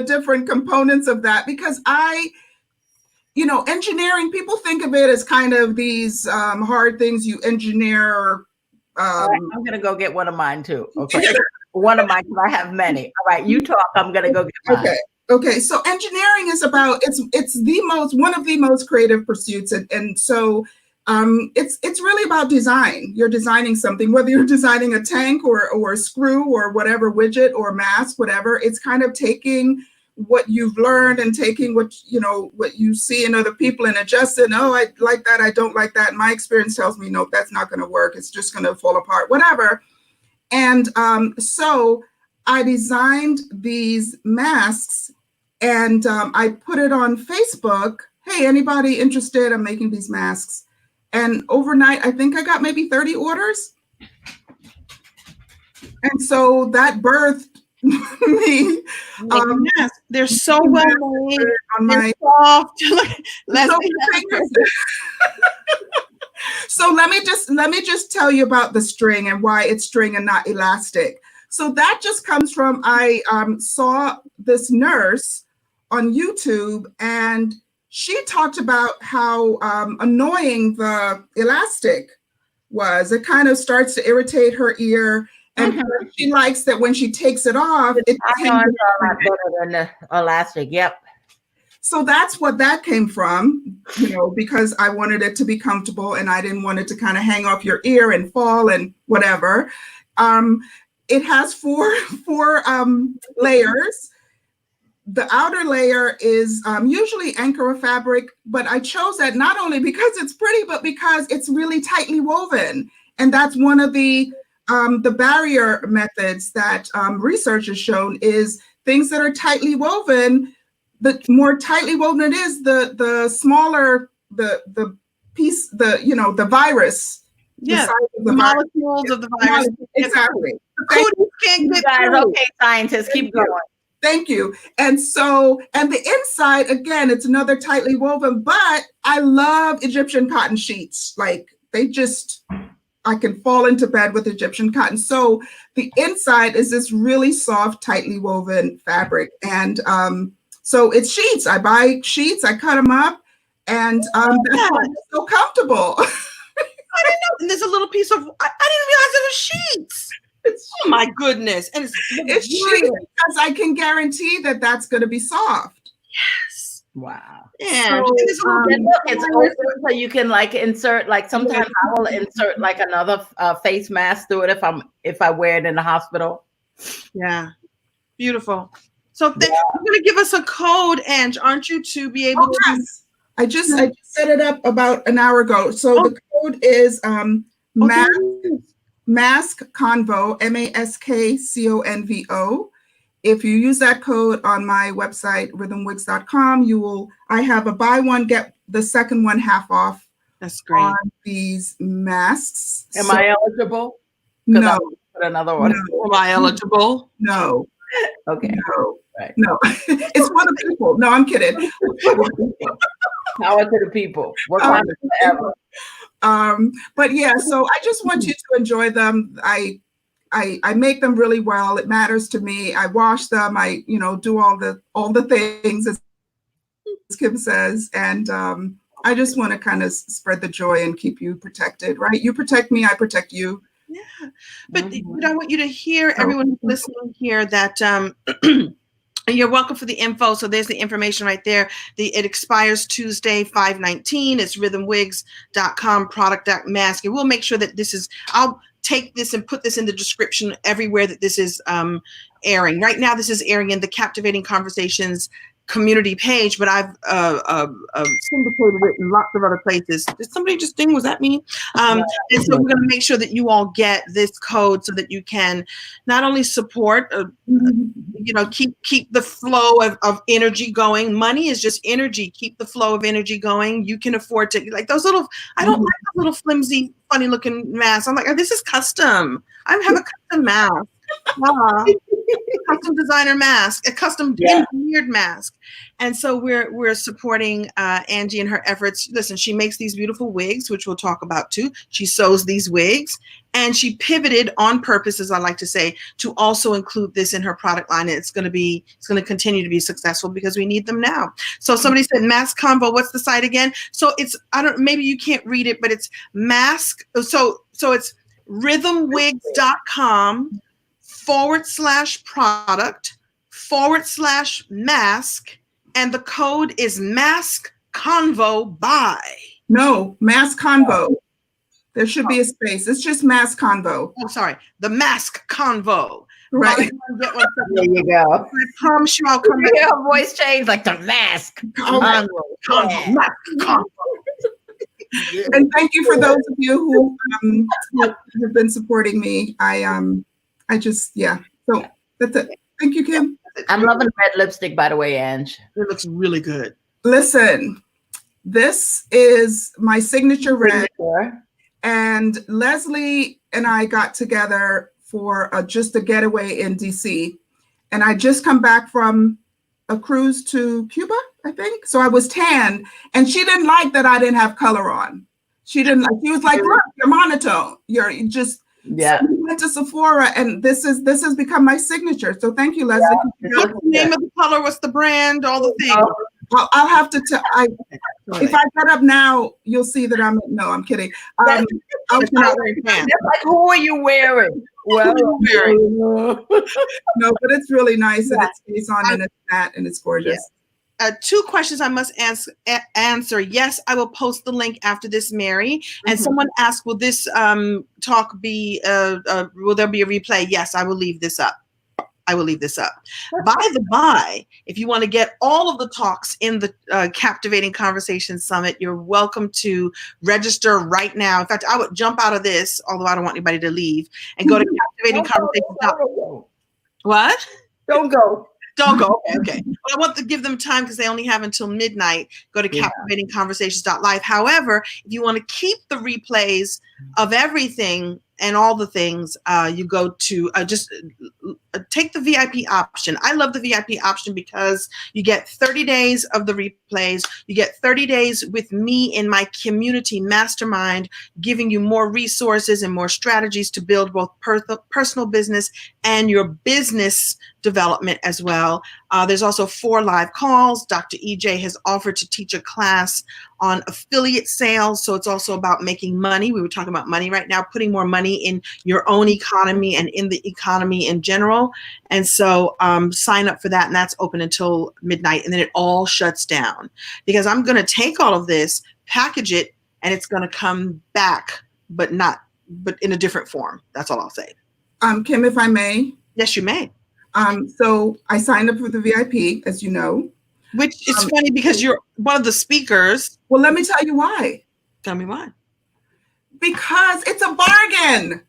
different components of that, because engineering, people think of it as kind of these hard things you engineer. I'm going to go get one of mine too. Okay. One of mine, because I have many. All right. You talk. I'm going to go get mine. Okay. So engineering is about, it's one of the most creative pursuits. And so it's really about design. You're designing something, whether you're designing a tank or a screw or whatever widget or mask, whatever. It's kind of taking what you've learned and taking what you see in other people and adjusting. Oh, I like that. I don't like that. My experience tells me, no, that's not going to work. It's just going to fall apart, whatever. And so I designed these masks and I put it on Facebook. Hey, anybody interested? I'm making these masks. And overnight, I think I got maybe 30 orders. And so that birthed me. Yes, they're so well made. They're soft. So let me just tell you about the string and why it's string and not elastic. So that just comes from I saw this nurse on YouTube, and she talked about how annoying the elastic was. It kind of starts to irritate her ear. And she likes that when she takes it off, it's a lot better than the elastic. Yep. So that's what that came from, because I wanted it to be comfortable and I didn't want it to kind of hang off your ear and fall and whatever. It has four layers. The outer layer is usually Ankara fabric, but I chose that not only because it's pretty, but because it's really tightly woven. And that's one of the barrier methods that research has shown is things that are tightly woven. The more tightly woven it is, the smaller the piece, the virus. Yeah, the molecules of the virus. Exactly. You guys, okay, scientists, keep going. Thank you. And the inside, again, it's another tightly woven, but I love Egyptian cotton sheets. Like I can fall into bed with Egyptian cotton. So the inside is this really soft, tightly woven fabric. And so it's sheets. I buy sheets, I cut them up, and that's why it's so comfortable. I didn't know. And there's a little piece of, I didn't realize it was sheets. Oh my goodness. And it's sheets because I can guarantee that that's going to be soft. Yes. Wow. Yeah. So, it's open so you can insert, sometimes I will insert another face mask through it if I wear it in the hospital. Yeah. Beautiful. So you're going to give us a code, Ange, aren't you, to be able to? Yes. I just set it up about an hour ago. So the code is Mask Convo, MASKCONVO. If you use that code on my website, rhythmwigs.com, I have a buy one, get the second one half off. That's great. On these masks. Am I eligible? No. Another one. No. Am I eligible? No. Okay. No. Right. No. It's for the people. No, I'm kidding. Power to the people. What kind of forever. But yeah, so I just want you to enjoy them. I make them really well. It matters to me. I wash them. I do all the things as Kim says, and I just want to kind of spread the joy and keep you protected, right? You protect me, I protect you. Yeah, but I want you to hear, everyone who's listening here, that you're welcome for the info. So there's the information right there. It expires Tuesday, 5/19. It's rhythmwigs.com product.mask. And we'll make sure that I'll take this and put this in the description everywhere that this is airing. Right now, this is airing in the Captivating Conversations community page, but I've syndicated it in lots of other places. Did somebody just ding? Was that me? And so we're going to make sure that you all get this code so that you can not only support, keep the flow of energy going. Money is just energy. Keep the flow of energy going. You can afford to, those little, I don't like those little flimsy, funny looking masks. I'm like, this is custom. I have a custom mask. Custom designer mask, a custom engineered mask. And so we're supporting Angie and her efforts. Listen, she makes these beautiful wigs, which we'll talk about too. She sews these wigs, and she pivoted on purpose, as I like to say, to also include this in her product line. And it's going to continue to be successful because we need them now. So somebody said Mask Convo. What's the site again? So maybe you can't read it, but it's mask. So it's rhythmwigs.com /product/mask, and the code is Mask Convo buy. No, Mask Convo. There should be a space. It's just Mask Convo. I'm sorry, the Mask Convo. Right. There you go. I promise you I'll come back. Her voice changed like the Mask Convo. Convo. Mask Convo. And thank you for those of you who have been supporting me. I just, yeah. So that's it. Thank you, Kim. I'm loving red lipstick, by the way, Ange. It looks really good. Listen, this is my signature red. And Leslie and I got together for just a getaway in DC. And I just come back from a cruise to Cuba, I think. So I was tan, and she didn't like that I didn't have color on. She was like, look, you're monotone. You just, yeah. So we went to Sephora, and this has become my signature. So thank you, Leslie. Yeah. What's the name of the color? What's the brand? All the things. I'll have to tell. If I get up now, you'll see that I'm kidding. They're like, who are you wearing? Well, no, but it's really nice, and it stays on, and it's matte, and it's gorgeous. Yeah. 2 questions I must answer. Yes, I will post the link after this, Mary. And someone asked, will this talk be, will there be a replay? Yes, I will leave this up. By the by, if you want to get all of the talks in the Captivating Conversation Summit, you're welcome to register right now. In fact, I would jump out of this, although I don't want anybody to leave, and go to Captivating Conversation. What? Don't go. Okay. Well, I want to give them time because they only have until midnight. Go to captivatingconversations.live. However, if you want to keep the replays of everything and all the things, you go to just take the VIP option. I love the VIP option because you get 30 days of the replays. You get 30 days with me in my community mastermind, giving you more resources and more strategies to build both personal business and your business development as well. There's also 4 live calls. Dr. EJ has offered to teach a class on affiliate sales. So it's also about making money. We were talking about money right now, putting more money in your own economy and in the economy in general. And so sign up for that. And that's open until midnight. And then it all shuts down because I'm going to take all of this, package it, and it's going to come back, but in a different form. That's all I'll say. Kim, if I may. Yes, you may. So I signed up for the VIP, as you know. Which is funny because you're one of the speakers. Well, let me tell you why. Tell me why. Because it's a bargain.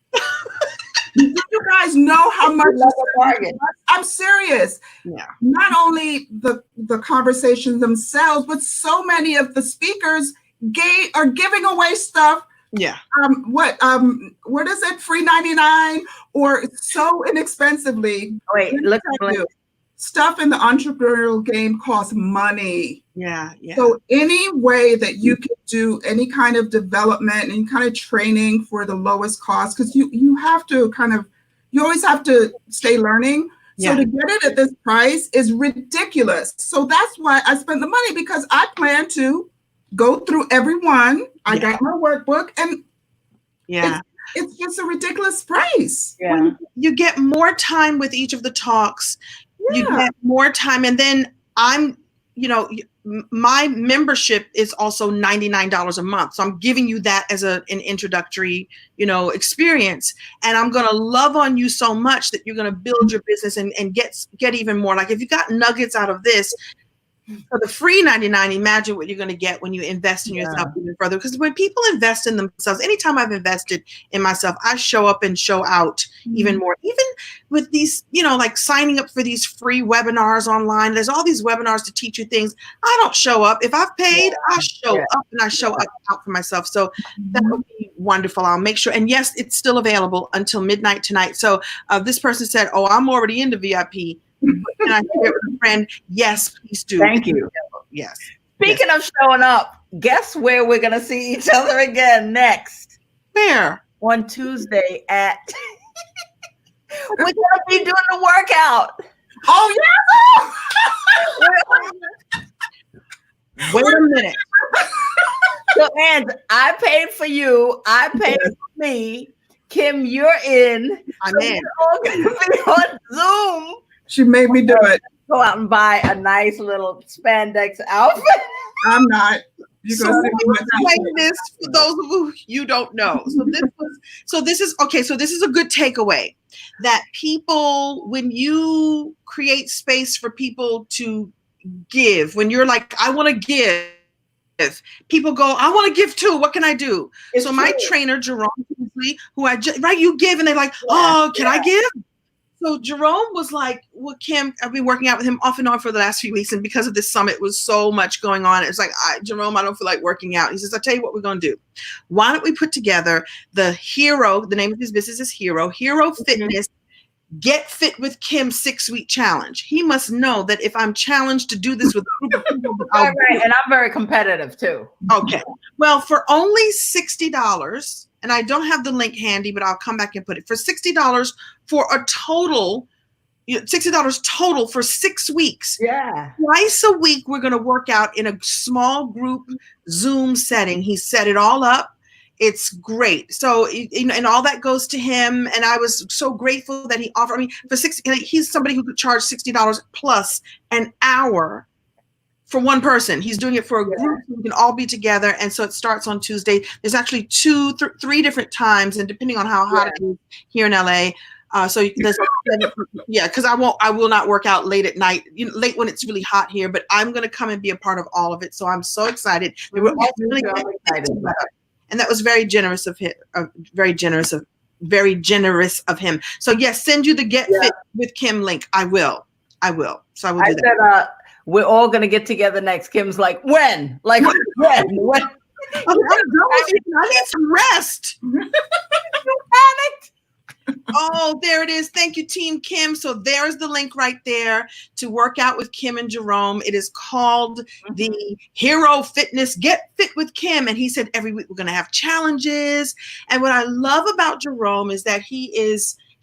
You guys know how much it's a bargain. I'm serious. Yeah. Not only the conversations themselves, but so many of the speakers are giving away stuff. Yeah. What is it? Free 99 or so inexpensively. Wait, look at stuff in the entrepreneurial game costs money. Yeah. So any way that you can do any kind of development, any kind of training for the lowest cost, because you have to you always have to stay learning. So to get it at this price is ridiculous. So that's why I spent the money, because I plan to go through every one. I got my workbook, and it's just a ridiculous price. Yeah. You get more time with each of the talks. You get more time. And then my membership is also $99 a month. So I'm giving you that as an introductory, experience. And I'm going to love on you so much that you're going to build your business and get even more. Like if you got nuggets out of this, for the free 99, imagine what you're going to get when you invest in yourself even further. Because when people invest in themselves, anytime I've invested in myself, I show up and show out even more. Even with these, like signing up for these free webinars online. There's all these webinars to teach you things. I don't show up. If I've paid, I show up and I show up out for myself. So that would be wonderful. I'll make sure. And yes, it's still available until midnight tonight. So this person said, "Oh, I'm already into VIP." And I share it with a friend. Yes, please do. Thank you. Yes. Speaking of showing up, guess where we're going to see each other again next? Where? On Tuesday at... We're going to be doing the workout. Oh, yeah. Wait a minute. So, Ange, I paid for you. I paid for me. Kim, you're in. I'm in. We're all going to be on Zoom. She made me do it. Go out and buy a nice little spandex outfit. I'm not. You're so gonna let me explain this for those of you don't know. So this is a good takeaway that people, when you create space for people to give, when you're like, I want to give, people go, I want to give too. What can I do? So my trainer, Jerome, who you give, and they're like, oh, can I give? So Jerome was like, well, Kim, I've been working out with him off and on for the last few weeks. And because of this summit was so much going on, it's like, Jerome, I don't feel like working out. He says, I'll tell you what we're going to do. Why don't we put together the name of his business is Hero Fitness, Get Fit with Kim 6-week challenge. He must know that if I'm challenged to do this with a group of people, right. And I'm very competitive too. Okay. Well, for only $60, and I don't have the link handy, but I'll come back and put it for $60 for a total, $60 total for 6 weeks. Yeah. Twice a week, we're going to work out in a small group Zoom setting. He set it all up. It's great. So, and all that goes to him. And I was so grateful that he offered me for he's somebody who could charge $60 plus an hour for one person. He's doing it for a group. We can all be together. And so it starts on Tuesday. There's actually 3 different times, and depending on how hot it is here in LA. Because I will not work out late at night, late when it's really hot here, but I'm going to come and be a part of all of it. So I'm so excited. We're all really excited. And that was very generous of him, very generous of him. So yes, send you the Get Fit with Kim link. I will. So I will do that. We're all going to get together next. Kim's like, when? Like, when? I need some rest. You panicked. Oh, there it is. Thank you, Team Kim. So there's the link right there to work out with Kim and Jerome. It is called the Hero Fitness Get Fit with Kim. And he said every week we're going to have challenges. And what I love about Jerome is that he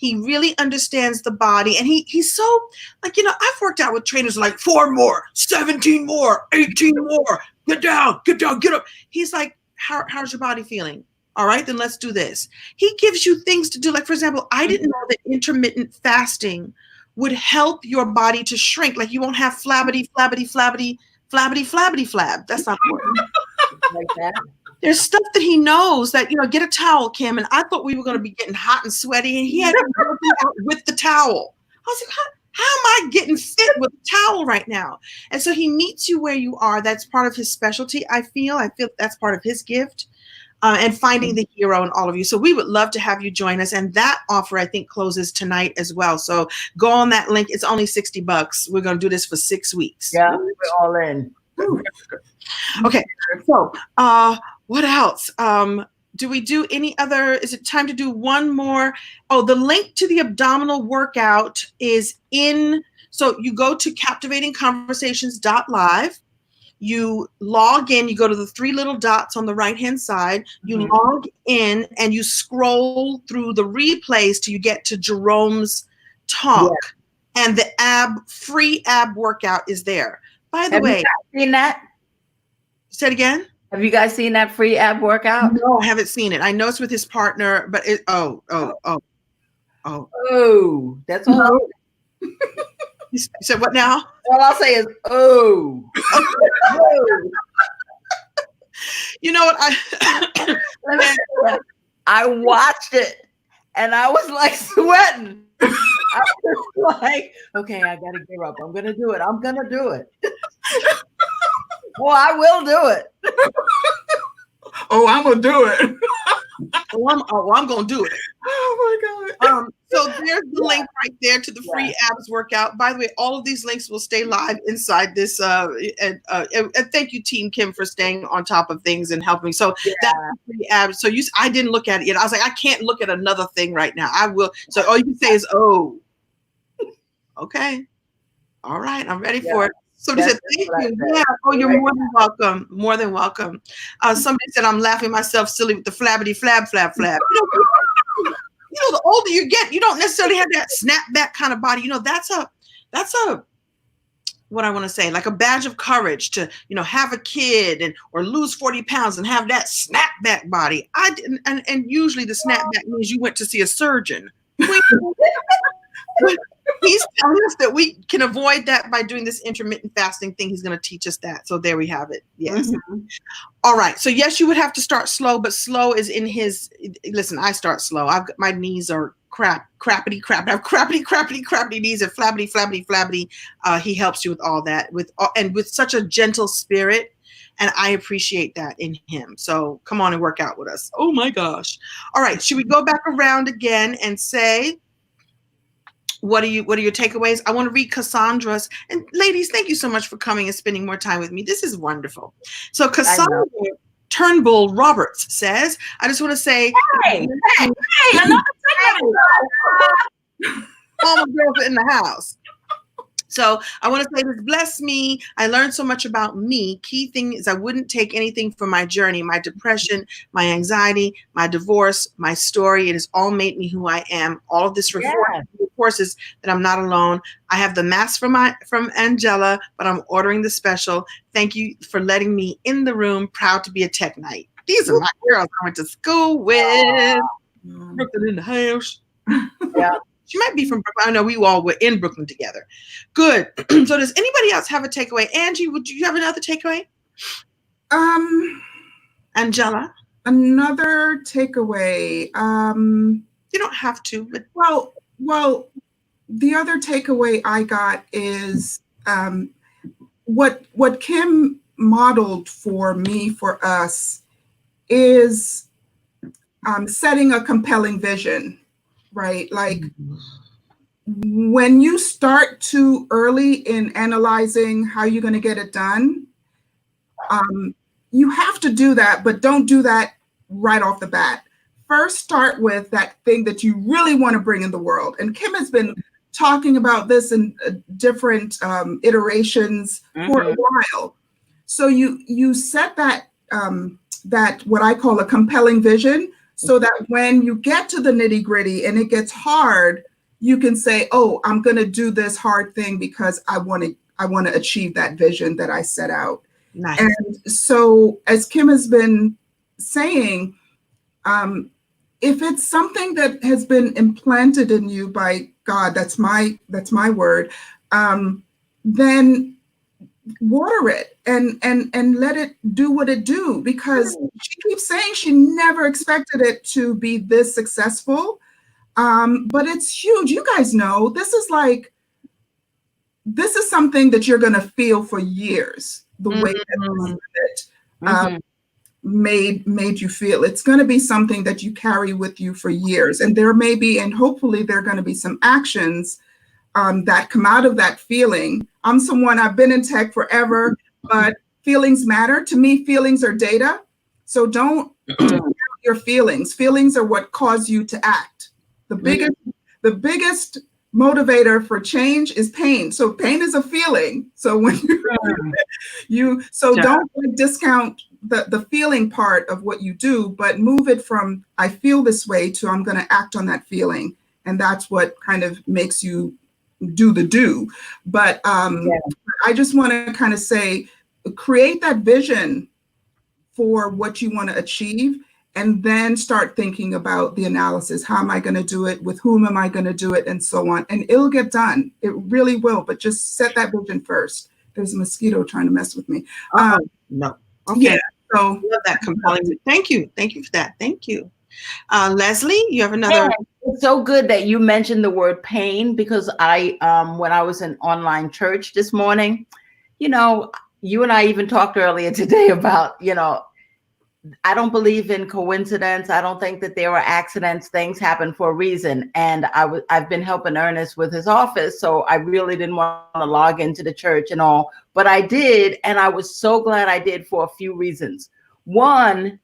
really understands the body. And he's so, like, I've worked out with trainers like 4 more, 17 more, 18 more, get down, get up. He's like, how's your body feeling? All right, then let's do this. He gives you things to do. Like, for example, I didn't know that intermittent fasting would help your body to shrink. Like, you won't have flab. That's not important. Like that. There's stuff that he knows that, get a towel, Kim. And I thought we were going to be getting hot and sweaty, and he had to work out with the towel. I was like, how am I getting fit with a towel right now? And so he meets you where you are. That's part of his specialty. I feel that's part of his gift. And finding the hero in all of you. So we would love to have you join us. And that offer, I think, closes tonight as well. So go on that link. It's only $60. We're going to do this for 6 weeks. Yeah, we're all in. Okay. So what else? Do we do any other? Is it time to do one more? Oh, the link to the abdominal workout is in. So you go to captivatingconversations.live. You log in, you go to the 3 little dots on the right-hand side, you log in, and you scroll through the replays till you get to Jerome's talk. Yeah. And the free ab workout is there. By the way. Have you guys seen that? Say it again? Have you guys seen that free ab workout? No, I haven't seen it. I know it's with his partner, but that's all. You said what now? All I'll say is, oh. You know what? I watched it and I was like sweating. I was like, okay, I got to give up. I'm going to do it. Well, I will do it. Oh, I'm going to do it. I'm going to do it. Oh, my God. So there's the link right there to the free abs workout. By the way, all of these links will stay live inside this. And thank you, Team Kim, for staying on top of things and helping. So that's free abs. So I didn't look at it yet. I was like, I can't look at another thing right now. I will. So all you can say is, oh, okay. All right. I'm ready for it. Somebody said, thank you. Yeah. Oh, you're more than welcome. More than welcome. Somebody said, I'm laughing myself silly with the flabbity flab. The older you get, you don't necessarily have that snapback kind of body. That's a what I want to say, like a badge of courage to, have a kid or lose 40 pounds and have that snapback body. I didn't, and usually the snapback means you went to see a surgeon. He's telling us that we can avoid that by doing this intermittent fasting thing. He's going to teach us that. So there we have it. Yes. Mm-hmm. All right. So yes, you would have to start slow, but slow is in his. Listen, I start slow. My knees are crappity. I have crappity knees and flabbity. He helps you with all that and with such a gentle spirit. And I appreciate that in him. So come on and work out with us. Oh my gosh. All right. Should we go back around again and say, what are your takeaways? I want to read Cassandra's. And ladies, thank you so much for coming and spending more time with me. This is wonderful. So Cassandra Turnbull Roberts says, I just want to say, hey, another all my girls are in the house. So I want to say this blessed me. I learned so much about me. Key thing is I wouldn't take anything from my journey, my depression, my anxiety, my divorce, my story. It has all made me who I am. All of this reinforces that I'm not alone. I have the mask from Angella, but I'm ordering the special. Thank you for letting me in the room. Proud to be a tech knight. These are my girls I went to school with. Brooklyn in the house. Yeah. She might be from Brooklyn. I know we all were in Brooklyn together. Good. So does anybody else have a takeaway? Angie, would you have another takeaway? Angella? Another takeaway. You don't have to, but well, the other takeaway I got is what Kim modeled for me, for us, is setting a compelling vision. Right? Like when you start too early in analyzing how you're going to get it done, you have to do that, but don't do that right off the bat. First, start with that thing that you really want to bring in the world. And Kim has been talking about this in different iterations for a while. So you set that what I call a compelling vision, so that when you get to the nitty-gritty and it gets hard, you can say, oh, I'm going to do this hard thing because I want to achieve that vision that I set out. Nice. And so as Kim has been saying, if it's something that has been implanted in you by God, that's my word, then water it and let it do what it do, because she keeps saying she never expected it to be this successful, but it's huge. You guys know this is something that you're going to feel for years, the way that it made you feel. It's going to be something that you carry with you for years, and there may be, and hopefully there are going to be some actions that come out of that feeling. I'm someone, I've been in tech forever, but feelings matter. To me, feelings are data. So don't count your feelings. Feelings are what cause you to act. The biggest motivator for change is pain. So pain is a feeling. So when don't discount the feeling part of what you do, but move it from I feel this way to I'm going to act on that feeling. And that's what kind of makes you do. But I just want to kind of say, create that vision for what you want to achieve, and then start thinking about the analysis. How am I going to do it? With whom am I going to do it? And so on. And it'll get done. It really will. But just set that vision first. There's a mosquito trying to mess with me. No. Okay. Yeah. So love that compelling. Thank you. Thank you for that. Thank you. Leslie, you have another. It's so good that you mentioned the word pain, because I, when I was in online church this morning, you and I even talked earlier today about, I don't believe in coincidence. I don't think that there are accidents. Things happen for a reason. And I've been helping Ernest with his office, so I really didn't want to log into the church and all, but I did, and I was so glad I did for a few reasons. One,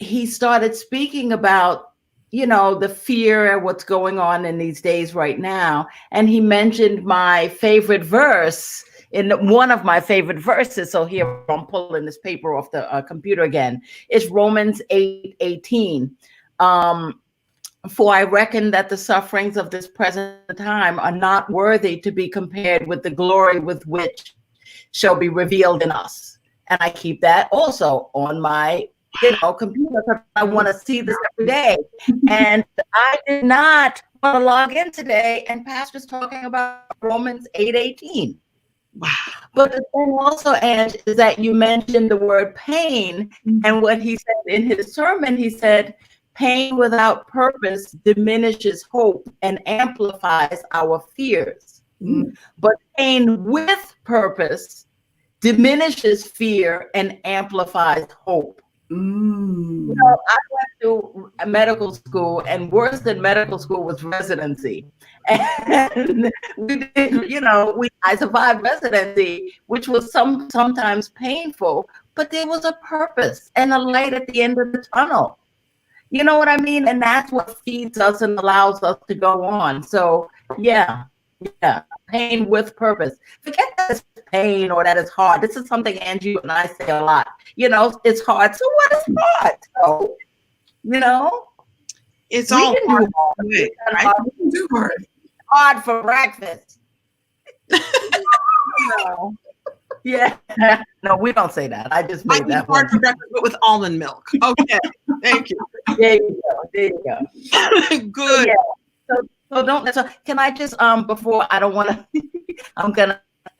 he started speaking about, the fear of what's going on in these days right now. And he mentioned my favorite verse, in one of my favorite verses. So here I'm pulling this paper off the computer again. It's Romans 8:18. For I reckon that the sufferings of this present time are not worthy to be compared with the glory with which shall be revealed in us. And I keep that also on my computer because I want to see this every day. And I did not want to log in today, and Pastor's talking about Romans 8:18. Wow. But the thing also, Ange, is that you mentioned the word pain, and what he said in his sermon, he said, pain without purpose diminishes hope and amplifies our fears. But pain with purpose diminishes fear and amplifies hope. I went to medical school, and worse than medical school was residency. And we did, I survived residency, which was sometimes painful, but there was a purpose and a light at the end of the tunnel. You know what I mean? And that's what feeds us and allows us to go on. So yeah, pain with purpose. Forget that it's pain or that it's hard. This is something Angie and I say a lot. It's hard. So what is hard? So, it's all hard. We can do hard. Hard for breakfast. Yeah. No, we don't say that. I just made that hard for breakfast, but with almond milk. Okay. Thank you. There you go. Good. So don't. So can I just before I don't want to.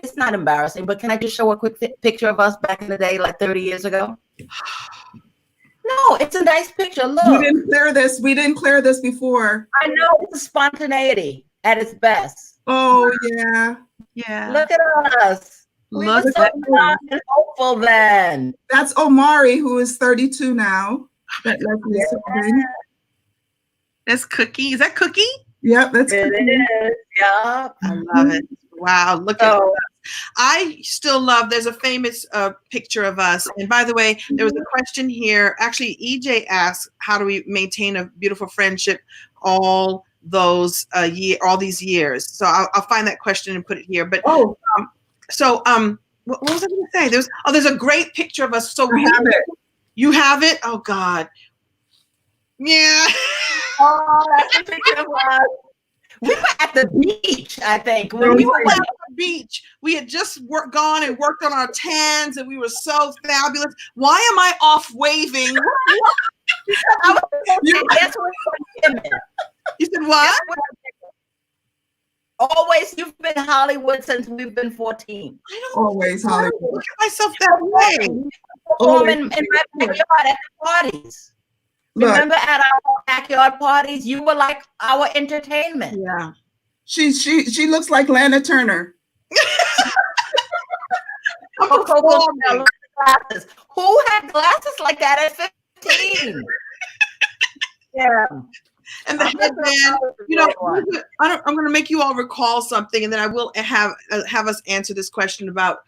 It's not embarrassing, but can I just show a quick picture of us back in the day, like 30 years ago? No, it's a nice picture. Look. We didn't clear this before. I know, it's a spontaneity at its best. Oh yeah. Yeah. Look at us. We were so young and hopeful then. That's Omari, who is 32 now. That's Cookie. Is that Cookie? Yep, that's it. Cookie. Is. Yeah. I love it. Wow. Look at us. I still love, there's a famous picture of us. And by the way, there was a question here. Actually, EJ asked, how do we maintain a beautiful friendship all these years? So I'll find that question and put it here. But what was I going to say? There's a great picture of us. So you have it? Oh God. Yeah. Oh, that's a picture of us. We were at the beach, I think. When we were at the beach, we had just gone and worked on our tans, and we were so fabulous. Why am I off waving? You said what? Always, you've been Hollywood since we've been 14. I don't always Hollywood. Look at myself that way. Performing in my backyard at the parties. Remember at our backyard parties, you were like our entertainment. Yeah. She looks like Lana Turner. Glasses. Who had glasses like that at 15? Yeah. And the headband, I'm going to make you all recall something, and then I will have us answer this question about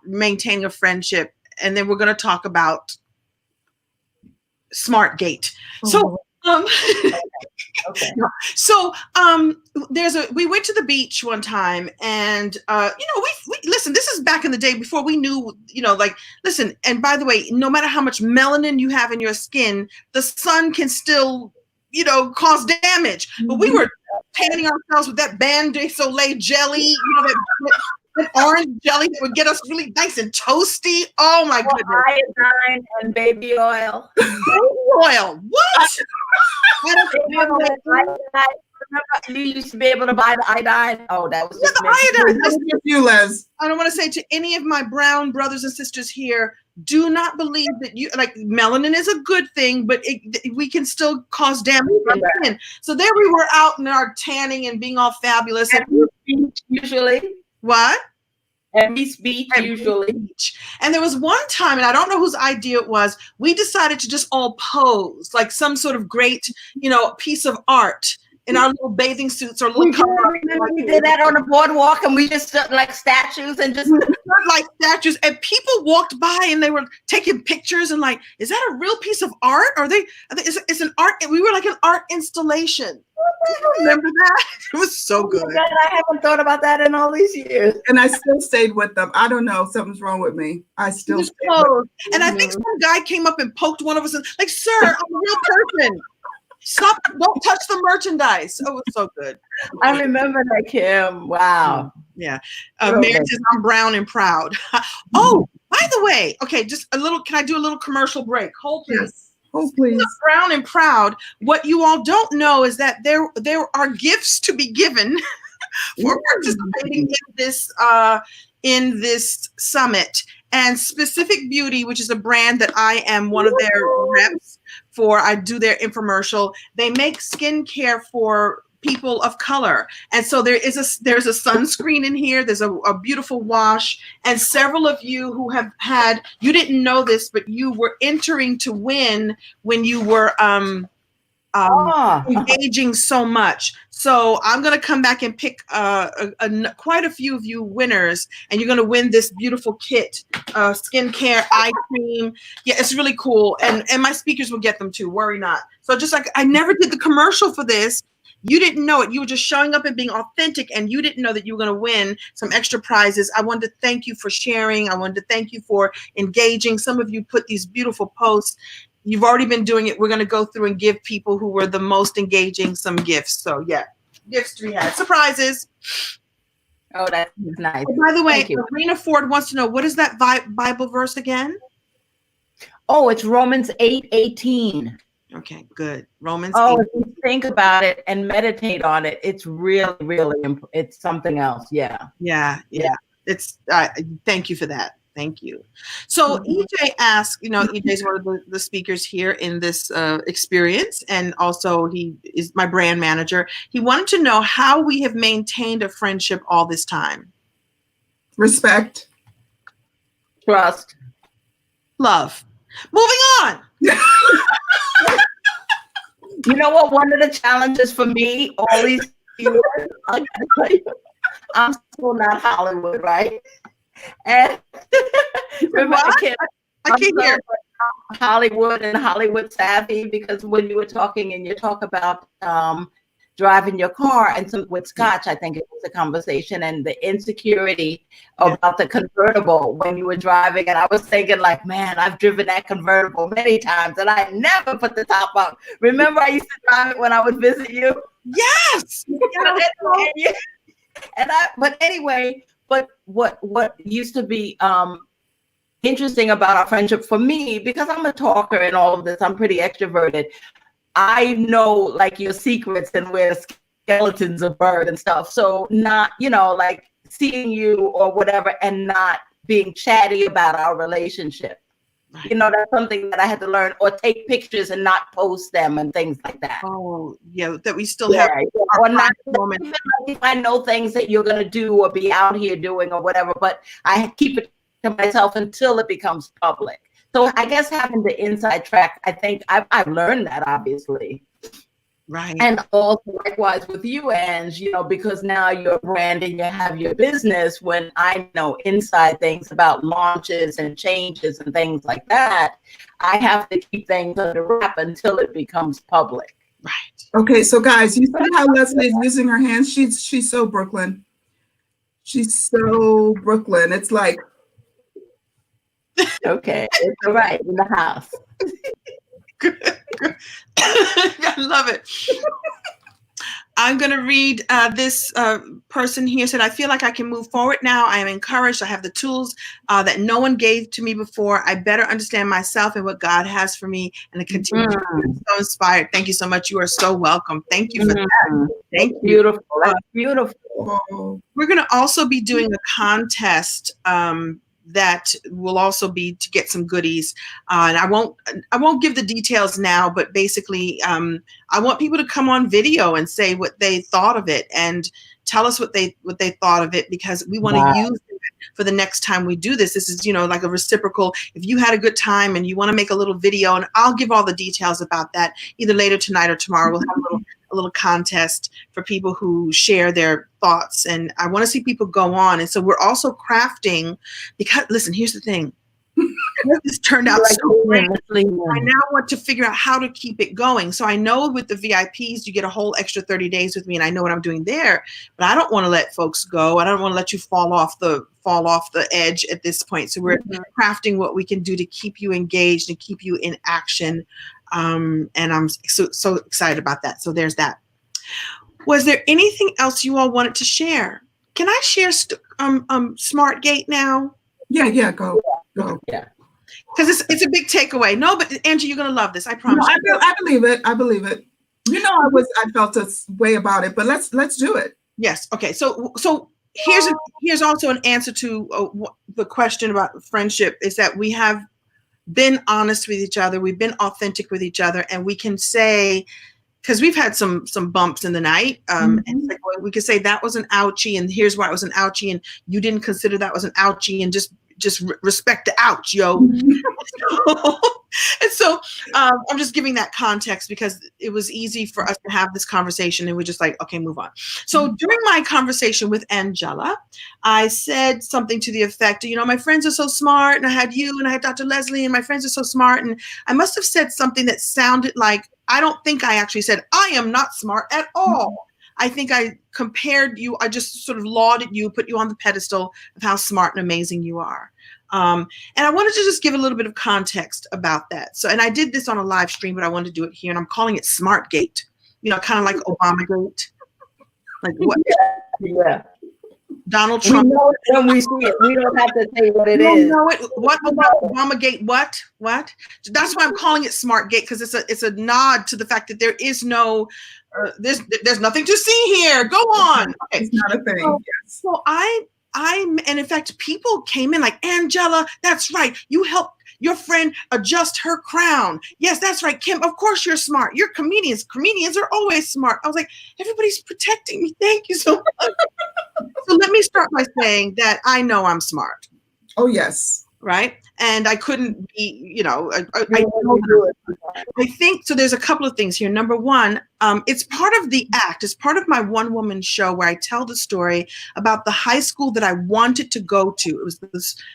maintaining a friendship, and then we're going to talk about SmartGate. So, okay. So, we went to the beach one time, and we listen. This is back in the day before we knew, listen. And by the way, no matter how much melanin you have in your skin, the sun can still, cause damage. But we were tanning ourselves with that Bain de Soleil jelly, that orange jelly that would get us really nice and toasty. Oh my goodness. Iodine and baby oil. Oil. What? Remember, you used to be able to buy the iodine. Oh, that was just the iodine. You, Les. I don't want to say to any of my brown brothers and sisters here, do not believe that melanin is a good thing, but we can still cause damage. So there we were out in our tanning and being all fabulous. Usually. What? At East Beach, usually. And there was one time, and I don't know whose idea it was, we decided to just all pose like some sort of great, piece of art in our little bathing suits or little we did that on the boardwalk, and we just stood like statues and just like statues, and people walked by and they were taking pictures and like, is that a real piece of art? It's an art. We were like an art installation. Remember that? It was so good. God, I haven't thought about that in all these years. And I still stayed with them. I don't know. Something's wrong with me. I still stayed with them. And I think some guy came up and poked one of us and like, sir, I'm a real person. Stop, don't touch the merchandise. Oh, it was so good. I remember that, Kim. Wow. Yeah. Mary says, I'm brown and proud. Oh, by the way, okay, just a little, can I do a little commercial break? Hold, please. Yes. Hold, please. Brown and proud. What you all don't know is that there are gifts to be given for participating in this summit. And Specific Beauty, which is a brand that I am one of their reps for, I do their infomercial. They make skincare for people of color, and so there's a sunscreen in here. There's a beautiful wash, and several of you who have had, you didn't know this, but you were entering to win when you were engaging so much. So I'm going to come back and pick quite a few of you winners, and you're going to win this beautiful kit, skincare, eye cream. Yeah, it's really cool, and my speakers will get them too. Worry not. So just like I never did the commercial for this. You didn't know it. You were just showing up and being authentic, and you didn't know that you were going to win some extra prizes. I wanted to thank you for sharing. I wanted to thank you for engaging. Some of you put these beautiful posts. You've already been doing it. We're going to go through and give people who were the most engaging some gifts. So yeah, gifts to be had. Surprises. Oh, that's nice. Oh, by the way, Arena Ford wants to know, what is that Bible verse again? Oh, it's Romans 8:18. Okay, good. Romans. Oh, 8. If you think about it and meditate on it, it's really, really, it's something else. Yeah. It's. Thank you for that. Thank you. So EJ asked, EJ is one of the speakers here in this experience, and also he is my brand manager. He wanted to know how we have maintained a friendship all this time. Respect. Trust. Love. Moving on. You know what? One of the challenges for me, all these years, I gotta tell you, I'm still not Hollywood, right? And remember, I can't hear Hollywood and Hollywood savvy, because when you were talking and you talk about driving your car, and so with Scotch, I think it was a conversation, and the insecurity about the convertible when you were driving. And I was thinking, like, man, I've driven that convertible many times and I never put the top up. Remember, I used to drive it when I would visit you? Yes. But anyway, but what used to be interesting about our friendship for me, because I'm a talker and all of this, I'm pretty extroverted. I know like your secrets and where skeletons of bird and stuff. So not, like seeing you or whatever and not being chatty about our relationship. Right. That's something that I had to learn, or take pictures and not post them and things like that. Oh, yeah, that we still have. Or not, even like if I know things that you're going to do or be out here doing or whatever, but I keep it to myself until it becomes public. So I guess having the inside track, I think I've learned that, obviously. Right. And also likewise with you, Ange, because now you're a brand and you have your business, when I know inside things about launches and changes and things like that, I have to keep things under wrap until it becomes public. Right. Okay, so guys, you see how Leslie is using her hands? She's so Brooklyn. She's so Brooklyn. It's like, okay, it's all right, in the house. Good. I love it. I'm going to read this person here said, I feel like I can move forward now. I am encouraged. I have the tools that no one gave to me before. I better understand myself and what God has for me, and to continue to be so inspired. Thank you so much. You are so welcome. Thank you for that. Thank you. Beautiful. That's beautiful. We're going to also be doing a contest that will also be to get some goodies. And I won't give the details now, but basically I want people to come on video and say what they thought of it and tell us what they thought of it, because we want to use it for the next time we do this. This is, like a reciprocal. If you had a good time and you want to make a little video, and I'll give all the details about that either later tonight or tomorrow. We'll have a little contest for people who share their thoughts, and I want to see people go on. And so we're also crafting, because listen, here's the thing. This turned out so great. I now want to figure out how to keep it going. So I know with the VIPs, you get a whole extra 30 days with me, and I know what I'm doing there, but I don't want to let folks go. I don't want to let you fall off the edge at this point. So we're crafting what we can do to keep you engaged and keep you in action. And I'm so excited about that. So there's that. Was there anything else you all wanted to share? Can I share SmartGate now? Yeah, go. Yeah. Because it's a big takeaway. No, but Angie, you're gonna love this. I promise. No, I believe it. I believe it. You know, I felt a way about it, but let's do it. Yes. Okay. So here's also an answer to the question about friendship, is that we have been honest with each other. We've been authentic with each other, and we can say, because we've had some bumps in the night. And it's like, well, we could say that was an ouchie, and here's why it was an ouchie, and you didn't consider that was an ouchie, and just respect the ouch, yo. And so I'm just giving that context because it was easy for us to have this conversation, and we're just like, okay, move on. So during my conversation with Angella, I said something to the effect, you know, my friends are so smart, and I had you, and I had Dr. Leslie, and my friends are so smart, and I must have said something that sounded like, I don't think I actually said, I am not smart at all. I think I compared you, I just sort of lauded you, put you on the pedestal of how smart and amazing you are. And I wanted to just give a little bit of context about that. So, and I did this on a live stream, but I wanted to do it here, and I'm calling it SmartGate, you know, kind of like Obamagate. Like what? Yeah. Donald Trump. We know it when we see it. We don't have to say what it is. Know it. What about Obamagate? What? That's why I'm calling it SmartGate, because it's a nod to the fact that there is no, there's nothing to see here. Go on. Okay. It's not a thing. So and in fact, people came in like, Angella, that's right. You helped your friend adjust her crown. Yes, that's right, Kim. Of course you're smart. You're comedians. Comedians are always smart. I was like, everybody's protecting me. Thank you so much. So let me start by saying that I know I'm smart. Oh, yes. Right. And I couldn't be, you know, I think so. There's a couple of things here. Number one, it's part of the act. It's part of my one-woman show where I tell the story about the high school that I wanted to go to. It was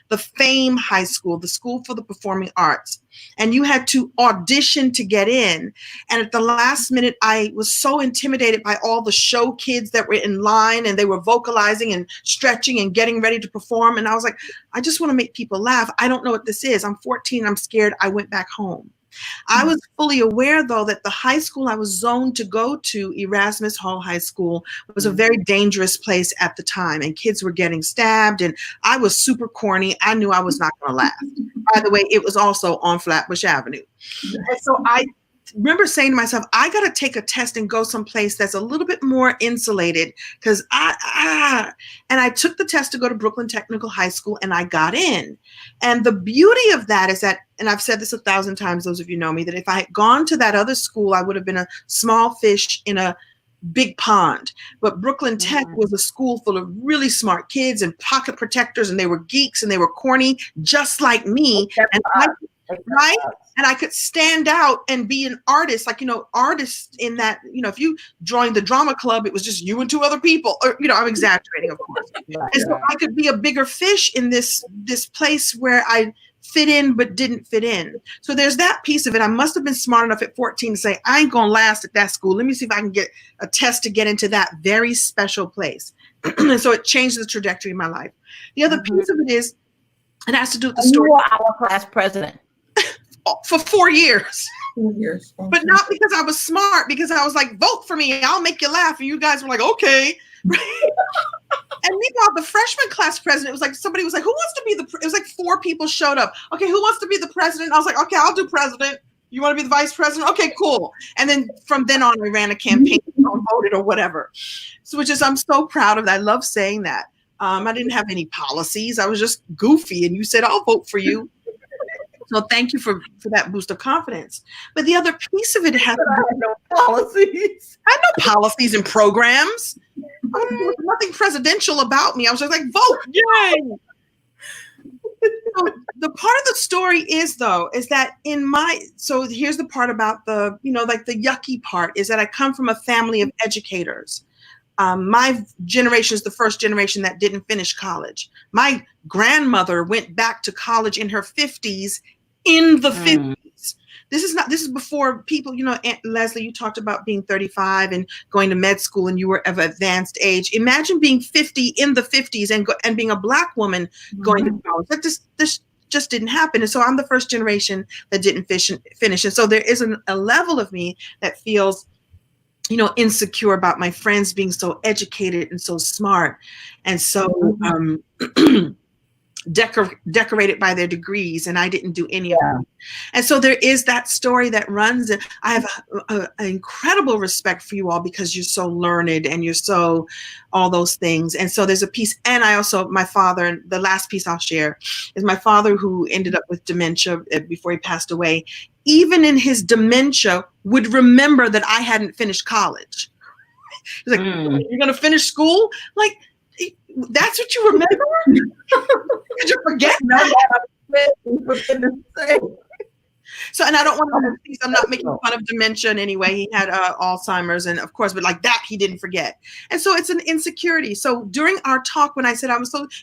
the FAME High School, the School for the Performing Arts. And you had to audition to get in. And at the last minute, I was so intimidated by all the show kids that were in line, and they were vocalizing and stretching and getting ready to perform. And I was like, I just want to make people laugh. I don't know what this is. I'm 14. I'm scared. I went back home. I was fully aware, though, that the high school I was zoned to go to, Erasmus Hall High School, was a very dangerous place at the time, and kids were getting stabbed, and I was super corny. I knew I was not going to last. By the way, it was also on Flatbush Avenue. And so I remember saying to myself, I got to take a test and go someplace that's a little bit more insulated, because and I took the test to go to Brooklyn Technical High School, and I got in. And the beauty of that is that, and I've said this 1,000 times, those of you know me, that if I had gone to that other school, I would have been a small fish in a big pond. But Brooklyn Tech was a school full of really smart kids and pocket protectors, and they were geeks and they were corny, just like me. And And I could stand out and be an artist, like, you know, artists in that, you know, if you joined the drama club, it was just you and two other people, or, you know, I'm exaggerating, of course. And so I could be a bigger fish in this place where I fit in, but didn't fit in. So there's that piece of it. I must have been smart enough at 14 to say, I ain't going to last at that school. Let me see if I can get a test to get into that very special place. And so it changed the trajectory of my life. The other piece of it is, it has to do with the story. You were our class president. For 4 years. 4 years. Okay. But not because I was smart, because I was like, vote for me, I'll make you laugh. And you guys were like, okay. And meanwhile, the freshman class president was like, somebody was like, who wants to be it was like 4 people showed up. Okay, who wants to be the president? I was like, okay, I'll do president. You want to be the vice president? Okay, cool. And then from then on, we ran a campaign, voted or whatever. So I'm so proud of that. I love saying that. I didn't have any policies. I was just goofy. And you said, I'll vote for you. So thank you for that boost of confidence. But the other piece of it has no policies. I had no policies and programs. There was nothing presidential about me. I was just like, vote, yay. So the part of the story is that so here's the part about the, you know, like the yucky part is that I come from a family of educators. My generation is the first generation that didn't finish college. My grandmother went back to college in her 50s, in the 50s. This is before people, you know, Aunt Leslie, you talked about being 35 and going to med school and you were of advanced age. Imagine being 50 in the 50s and being a Black woman going to college. That this just didn't happen. And so I'm the first generation that didn't finish. And so there is a level of me that feels insecure about my friends being so educated and so smart and so decorated by their degrees, and I didn't do any of them. And so there is that story that runs, and I have an incredible respect for you all because you're so learned and you're so all those things. And so there's a piece, and I also, my father, and the last piece I'll share is my father, who ended up with dementia before he passed away, even in his dementia would remember that I hadn't finished college. He's like, you're going to finish school? Like, that's what you remember? Did you forget that? So, and I don't want to, I'm not making fun of dementia in any way. He had Alzheimer's, and of course, but like that, he didn't forget. And so it's an insecurity. So during our talk, when I said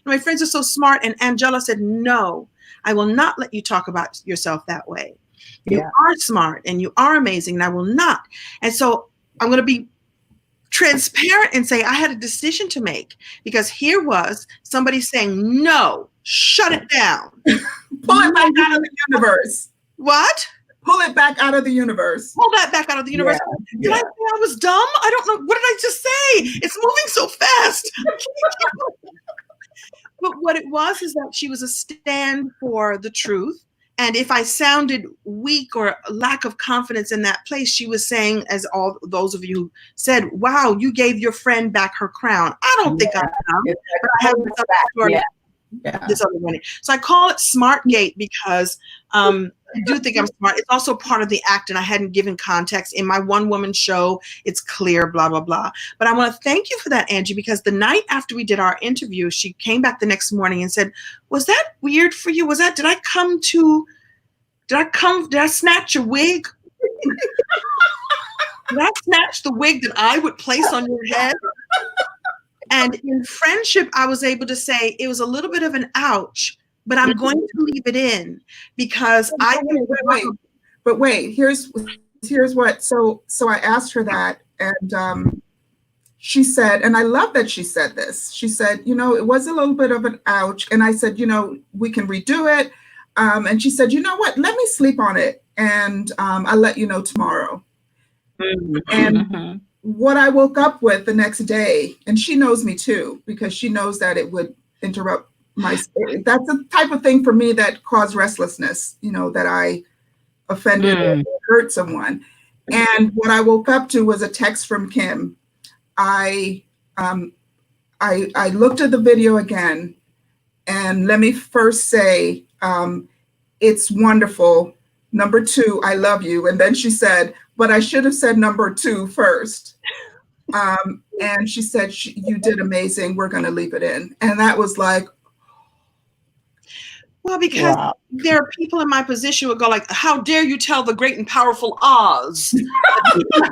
my friends are so smart, and Angella said, no, I will not let you talk about yourself that way. You are smart and you are amazing, and I will not. And so I'm going to be transparent and say I had a decision to make, because here was somebody saying, no, shut it down. Pull it back out of the universe. What? Pull it back out of the universe. Pull that back out of the universe. Did I say I was dumb? I don't know. What did I just say? It's moving so fast. But what it was is that she was a stand for the truth. And if I sounded weak or lack of confidence in that place, she was saying, as all those of you who said, wow, you gave your friend back her crown. I don't think I'm dumb. But I have this other story. This other one. So I call it Smart Gate because I do think I'm smart. It's also part of the act, and I hadn't given context. In my one-woman show, it's clear, blah, blah, blah. But I want to thank you for that, Angie, because the night after we did our interview, she came back the next morning and said, was that weird for you? Did I snatch your wig? Did I snatch the wig that I would place on your head? And in friendship, I was able to say it was a little bit of an ouch, but I'm going to leave it in because wait, here's what. So I asked her that, and she said, and I love that she said this. She said, it was a little bit of an ouch, and I said, we can redo it. And she said, you know what? Let me sleep on it, and I'll let you know tomorrow. And what I woke up with the next day, and she knows me too, because she knows that it would interrupt my spirit. That's the type of thing for me that caused restlessness, that I offended or hurt someone. And what I woke up to was a text from Kim. I looked at the video again, and let me first say, it's wonderful. Number 2, I love you. And then she said, but I should have said number 2 first. And she said, you did amazing. We're going to leave it in. And that was like, well, because there are people in my position who would go like, how dare you tell the great and powerful Oz? I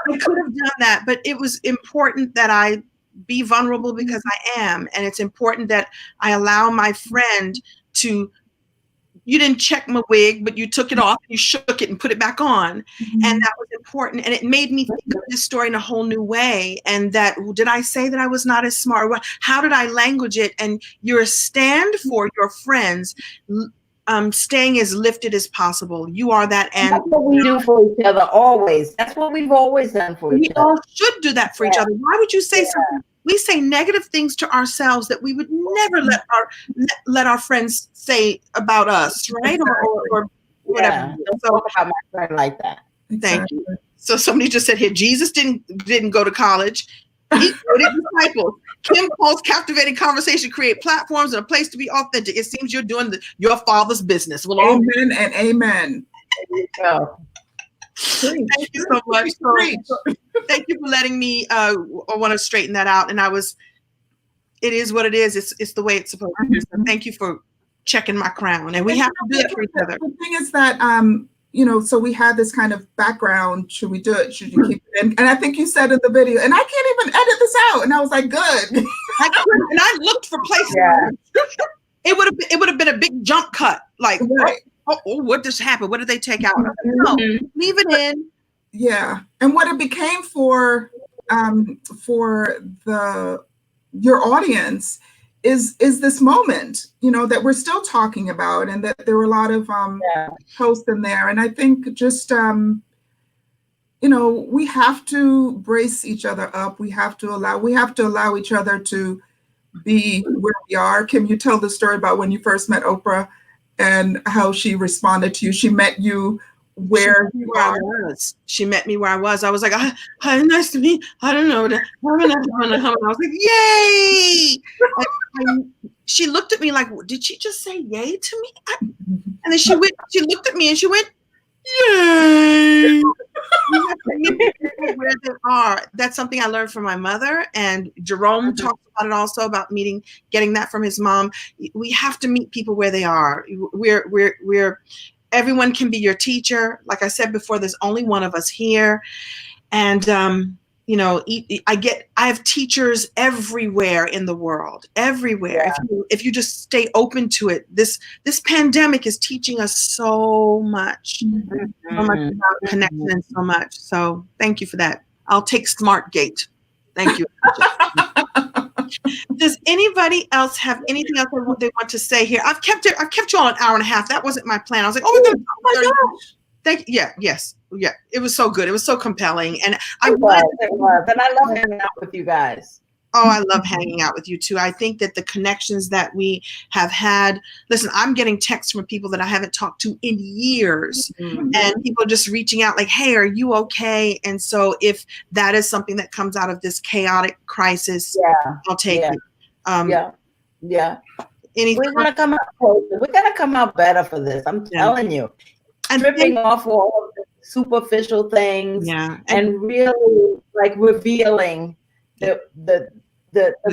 could have done that, but it was important that I be vulnerable because I am. And it's important that I allow my friend to, you didn't check my wig, but you took it off, you shook it and put it back on. And that was important. And it made me think of this story in a whole new way. And that, did I say that I was not as smart? How did I language it? And you're a stand for your friends, staying as lifted as possible. You are that. And that's what we do for each other always. That's what we've always done for each other. We all should do that for each other. Why would you say something? We say negative things to ourselves that we would never let our friends say about us, right? Or whatever. Don't talk about my friend like that. Thank you. So somebody just said here, Jesus didn't go to college. He created disciples. Kim calls captivating conversation create platforms and a place to be authentic. It seems you're doing your father's business. Well, amen and amen. There you go. Thank you so much. Thank you for letting me. I want to straighten that out, and it is what it is. It's the way it's supposed to be. So thank you for checking my crown, and we have to do it for each other. The thing is that so we had this kind of background. Should we do it? Should you keep it in? And I think you said in the video, and I can't even edit this out. And I was like, good. I couldn't, and I looked for places. Yeah. It would have been a big jump cut, like. Right. Oh, what just happened? What did they take out? No, leave it in. Yeah. And what it became for your audience is this moment, that we're still talking about, and that there were a lot of posts in there. And I think just, we have to brace each other up. We have to allow each other to be where we are. Kim, you tell the story about when you first met Oprah and how she responded to you. She met you where you I was. She met me where I was. I was like, hi, nice to meet. I don't know. I was like, yay! She looked at me like, did she just say yay to me? And then she looked at me and she went, yay! Where they are. That's something I learned from my mother, and Jerome talks about it also, about getting that from his mom. We have to meet people where they are. We're everyone can be your teacher. Like I said before, there's only one of us here, and I have teachers everywhere in the world, everywhere. Yeah. If you just stay open to it, this pandemic is teaching us so much, so much about connection and so much. So thank you for that. I'll take SmartGate. Thank you. Does anybody else have anything else they want to say here? I've kept you all an hour and a half. That wasn't my plan. I was like, we're going to talk 30 minutes. Yeah. It was so good. It was so compelling. And it was. And I love hanging out with you guys. Oh, I love hanging out with you too. I think that the connections that we have had, listen, I'm getting texts from people that I haven't talked to in years, and people are just reaching out like, hey, are you okay? And so if that is something that comes out of this chaotic crisis, I'll take it. We're going to come out closer. We're going to come out better for this. I'm telling you. And stripping off all of the superficial things and really like revealing the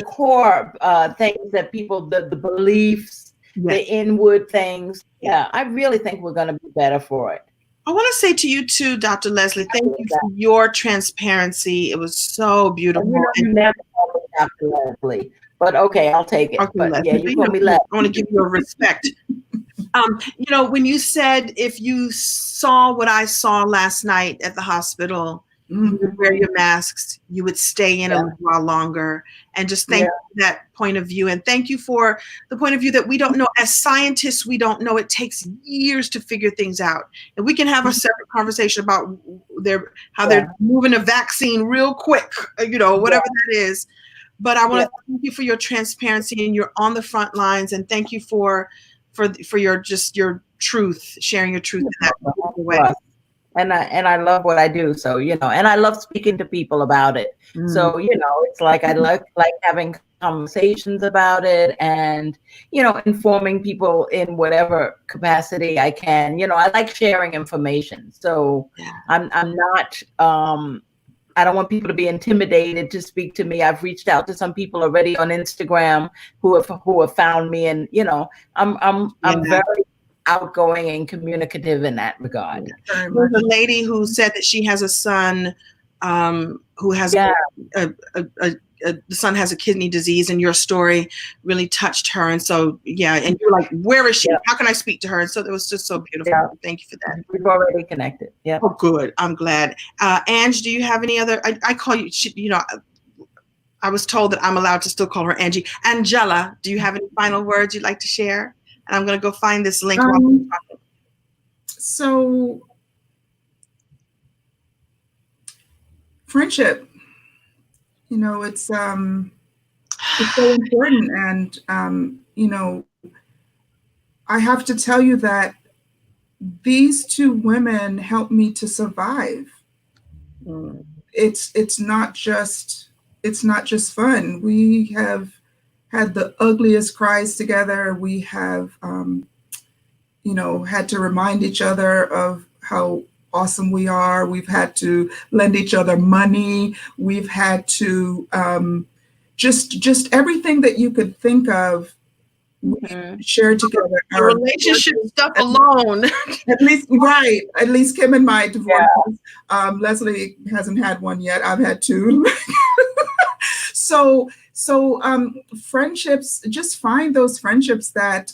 core things that people, the beliefs, the inward things. Yeah, I really think we're going to be better for it. I want to say to you too, Dr. Leslie, thank you for your transparency. It was so beautiful. You never call me Dr. Leslie, but okay, I'll take it. Okay, but you call me Leslie. I want to give you a respect. When you said if you saw what I saw last night at the hospital, you would wear your masks, you would stay in a little while longer, and just thank you for that point of view. And thank you for the point of view that we don't know. As scientists, we don't know. It takes years to figure things out. And we can have a separate conversation about how they're moving a vaccine real quick, whatever that is. But I want to thank you for your transparency, and you're on the front lines. And thank you for your truth, sharing your truth in that way. And I love what I do. So, and I love speaking to people about it. So, it's like I like having conversations about it and, informing people in whatever capacity I can. I like sharing information. So I'm not, I don't want people to be intimidated to speak to me. I've reached out to some people already on Instagram who have found me, and I'm very outgoing and communicative in that regard. There's a lady who said that she has a son who has the son has a kidney disease, and your story really touched her. And so, and you're like, where is she? How can I speak to her? And so it was just so beautiful. Thank you for that. We've already connected. Yeah. Oh, good. I'm glad. Ange, do you have any other? I call you. I was told that I'm allowed to still call her Angie. Angella, do you have any final words you'd like to share? And I'm going to go find this link. So, friendship, it's so important. And, I have to tell you that these two women helped me to survive. It's not just fun. We have had the ugliest cries together. We have, had to remind each other of how awesome we are. We've had to lend each other money. We've had to just everything that you could think of. We shared together. The relationship stuff alone. At least Kim and my divorce. Leslie hasn't had one yet. I've had two. So friendships, just find those friendships that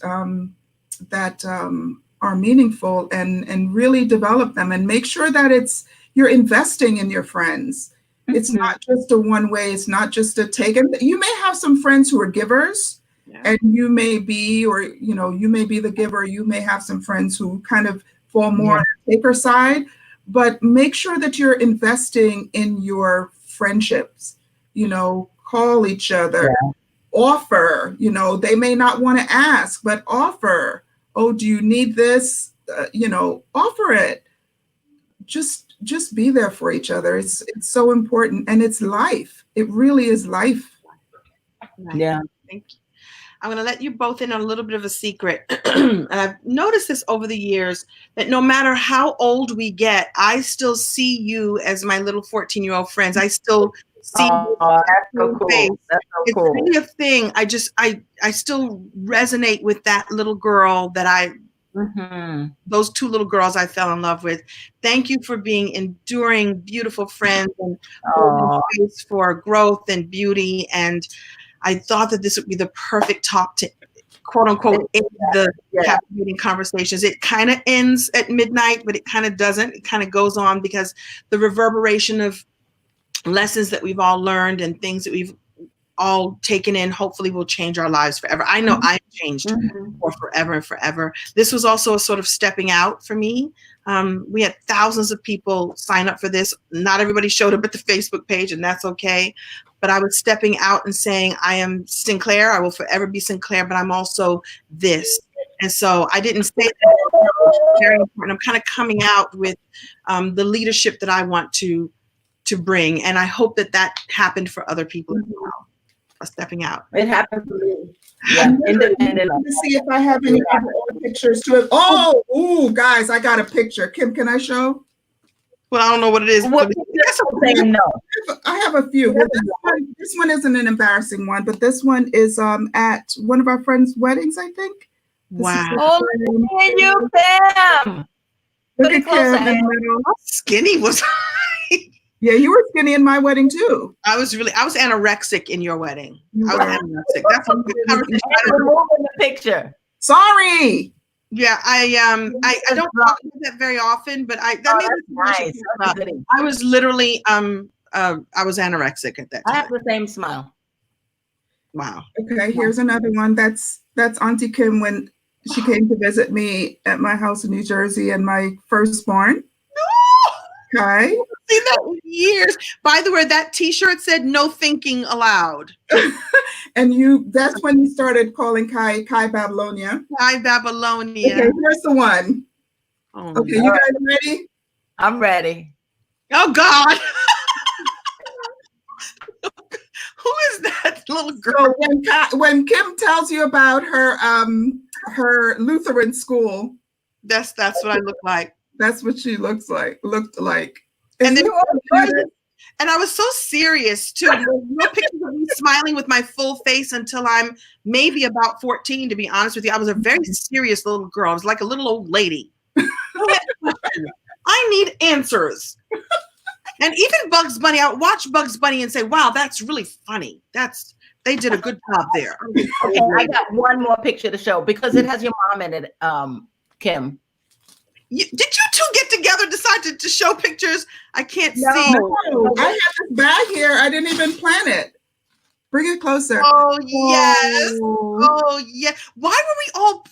are meaningful and really develop them, and make sure that you're investing in your friends. It's not just a one way. It's not just a take. And you may have some friends who are givers, and you may be the giver. You may have some friends who kind of fall more on the taker side, but make sure that you're investing in your friendships. Call each other, offer. They may not want to ask, but offer. Oh, do you need this? Offer it. Just be there for each other. It's so important, and it's life. It really is life. Yeah. Thank you. I'm going to let you both in on a little bit of a secret. And I've noticed this over the years, that no matter how old we get, I still see you as my little 14-year-old friends. I still see you. That's so cool. Face. That's so It's cool. really a thing. I still resonate with that little girl that those two little girls I fell in love with. Thank you for being enduring, beautiful friends and holding space for growth and beauty. And I thought that this would be the perfect talk to, quote unquote, end the captivating conversations. It kind of ends at midnight, but it kind of doesn't. It kind of goes on because the reverberation of lessons that we've all learned and things that we've all taken in hopefully will change our lives forever. I know I'm changed for forever and forever. This was also a sort of stepping out for me. We had thousands of people sign up for this. Not everybody showed up at the Facebook page, and that's okay. But I was stepping out and saying, I am Sinclair. I will forever be Sinclair, but I'm also this. And so I didn't say that. It's very important. I'm kind of coming out with the leadership that I want to bring. And I hope that happened for other people as well. Stepping out. It happened for me. Yeah. Independent. To see if I have any other old pictures to it. Ooh, guys, I got a picture. Kim, can I show? Well, I don't know what it is. No. I have a few. This one isn't an embarrassing one, but this one is at one of our friends' weddings, I think. Wow. Oh, look at you, Pam. Look at Kim in the middle. How skinny was I? Yeah, you were skinny in my wedding too. I was anorexic in your wedding. I was anorexic. That's a good conversation. Removing the picture. Sorry. Yeah, I don't talk about that very often, but that nice. I was literally I was anorexic at that time. I have the same smile. Wow. Okay, here's another one. That's Auntie Kim when she came to visit me at my house in New Jersey and my firstborn. Okay. See that in years. By the way, that T-shirt said "No thinking allowed." And that's when you started calling Kai Babylonia. Kai Babylonia. Okay, here's the one. Oh, okay, you guys ready? I'm ready. Oh God. Who is that little girl? So when Kim tells you about her Lutheran school, that's what I look like. That's what she looked like. And then and I was so serious too. There's no pictures of me smiling with my full face until I'm maybe about 14, to be honest with you. I was a very serious little girl. I was like a little old lady. I need answers. And even Bugs Bunny, I would watch Bugs Bunny and say, wow, that's really funny. They did a good job there. Okay, I got one more picture to show because it has your mom in it, Kim. Did you two get together, decide to show pictures? I can't see. No, I have this bag here. I didn't even plan it. Bring it closer. Oh, yes. Oh, yeah. Why were we all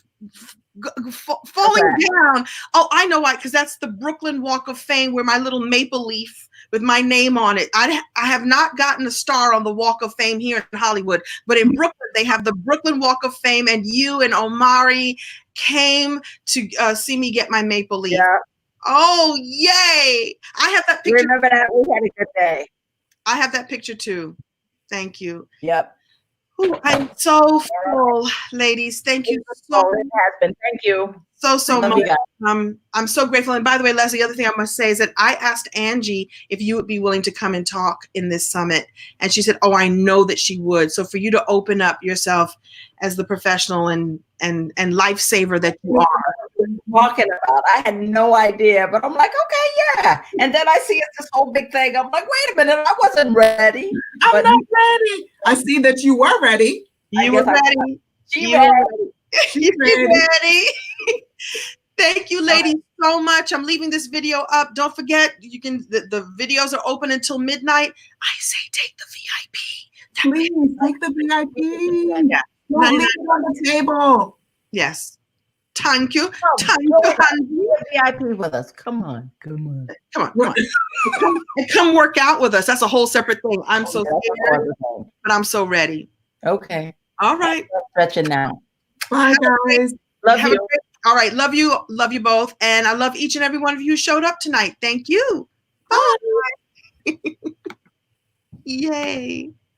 falling down? Oh, I know why. Because that's the Brooklyn Walk of Fame where my little maple leaf with my name on it. I have not gotten a star on the Walk of Fame here in Hollywood, but in Brooklyn, they have the Brooklyn Walk of Fame, and you and Omari came to see me get my maple leaf. Yeah. Oh, yay. I have that picture. Remember that? We had a good day. I have that picture too. Thank you. Yep. Ooh, I'm so full, ladies. Thank you so much. It has been. Thank you. So much. I'm so grateful. And by the way, Leslie, the other thing I must say is that I asked Angie if you would be willing to come and talk in this summit. And she said, oh, I know that she would. So for you to open up yourself as the professional and lifesaver that you are. Talking about, I had no idea, but I'm like, okay, yeah. And then I see it's this whole big thing. I'm like, wait a minute, I wasn't ready. I'm not ready. I see that you were ready. You were ready. She's ready. She's ready. Thank you, ladies, so much. I'm leaving this video up. Don't forget, you can. The videos are open until midnight. I say, take the VIP. Please take the VIP. Yeah. Don't leave it on the table. Yes. Thank you. Thank Go you, ahead. Andy. VIP with us. Come on. Come on. And come work out with us. That's a whole separate thing. I'm so scared, but I'm so ready. Okay. All right. Stretching now. Bye, guys. Love you. All right. Love you. Love you both. And I love each and every one of you who showed up tonight. Thank you. Bye. Yay.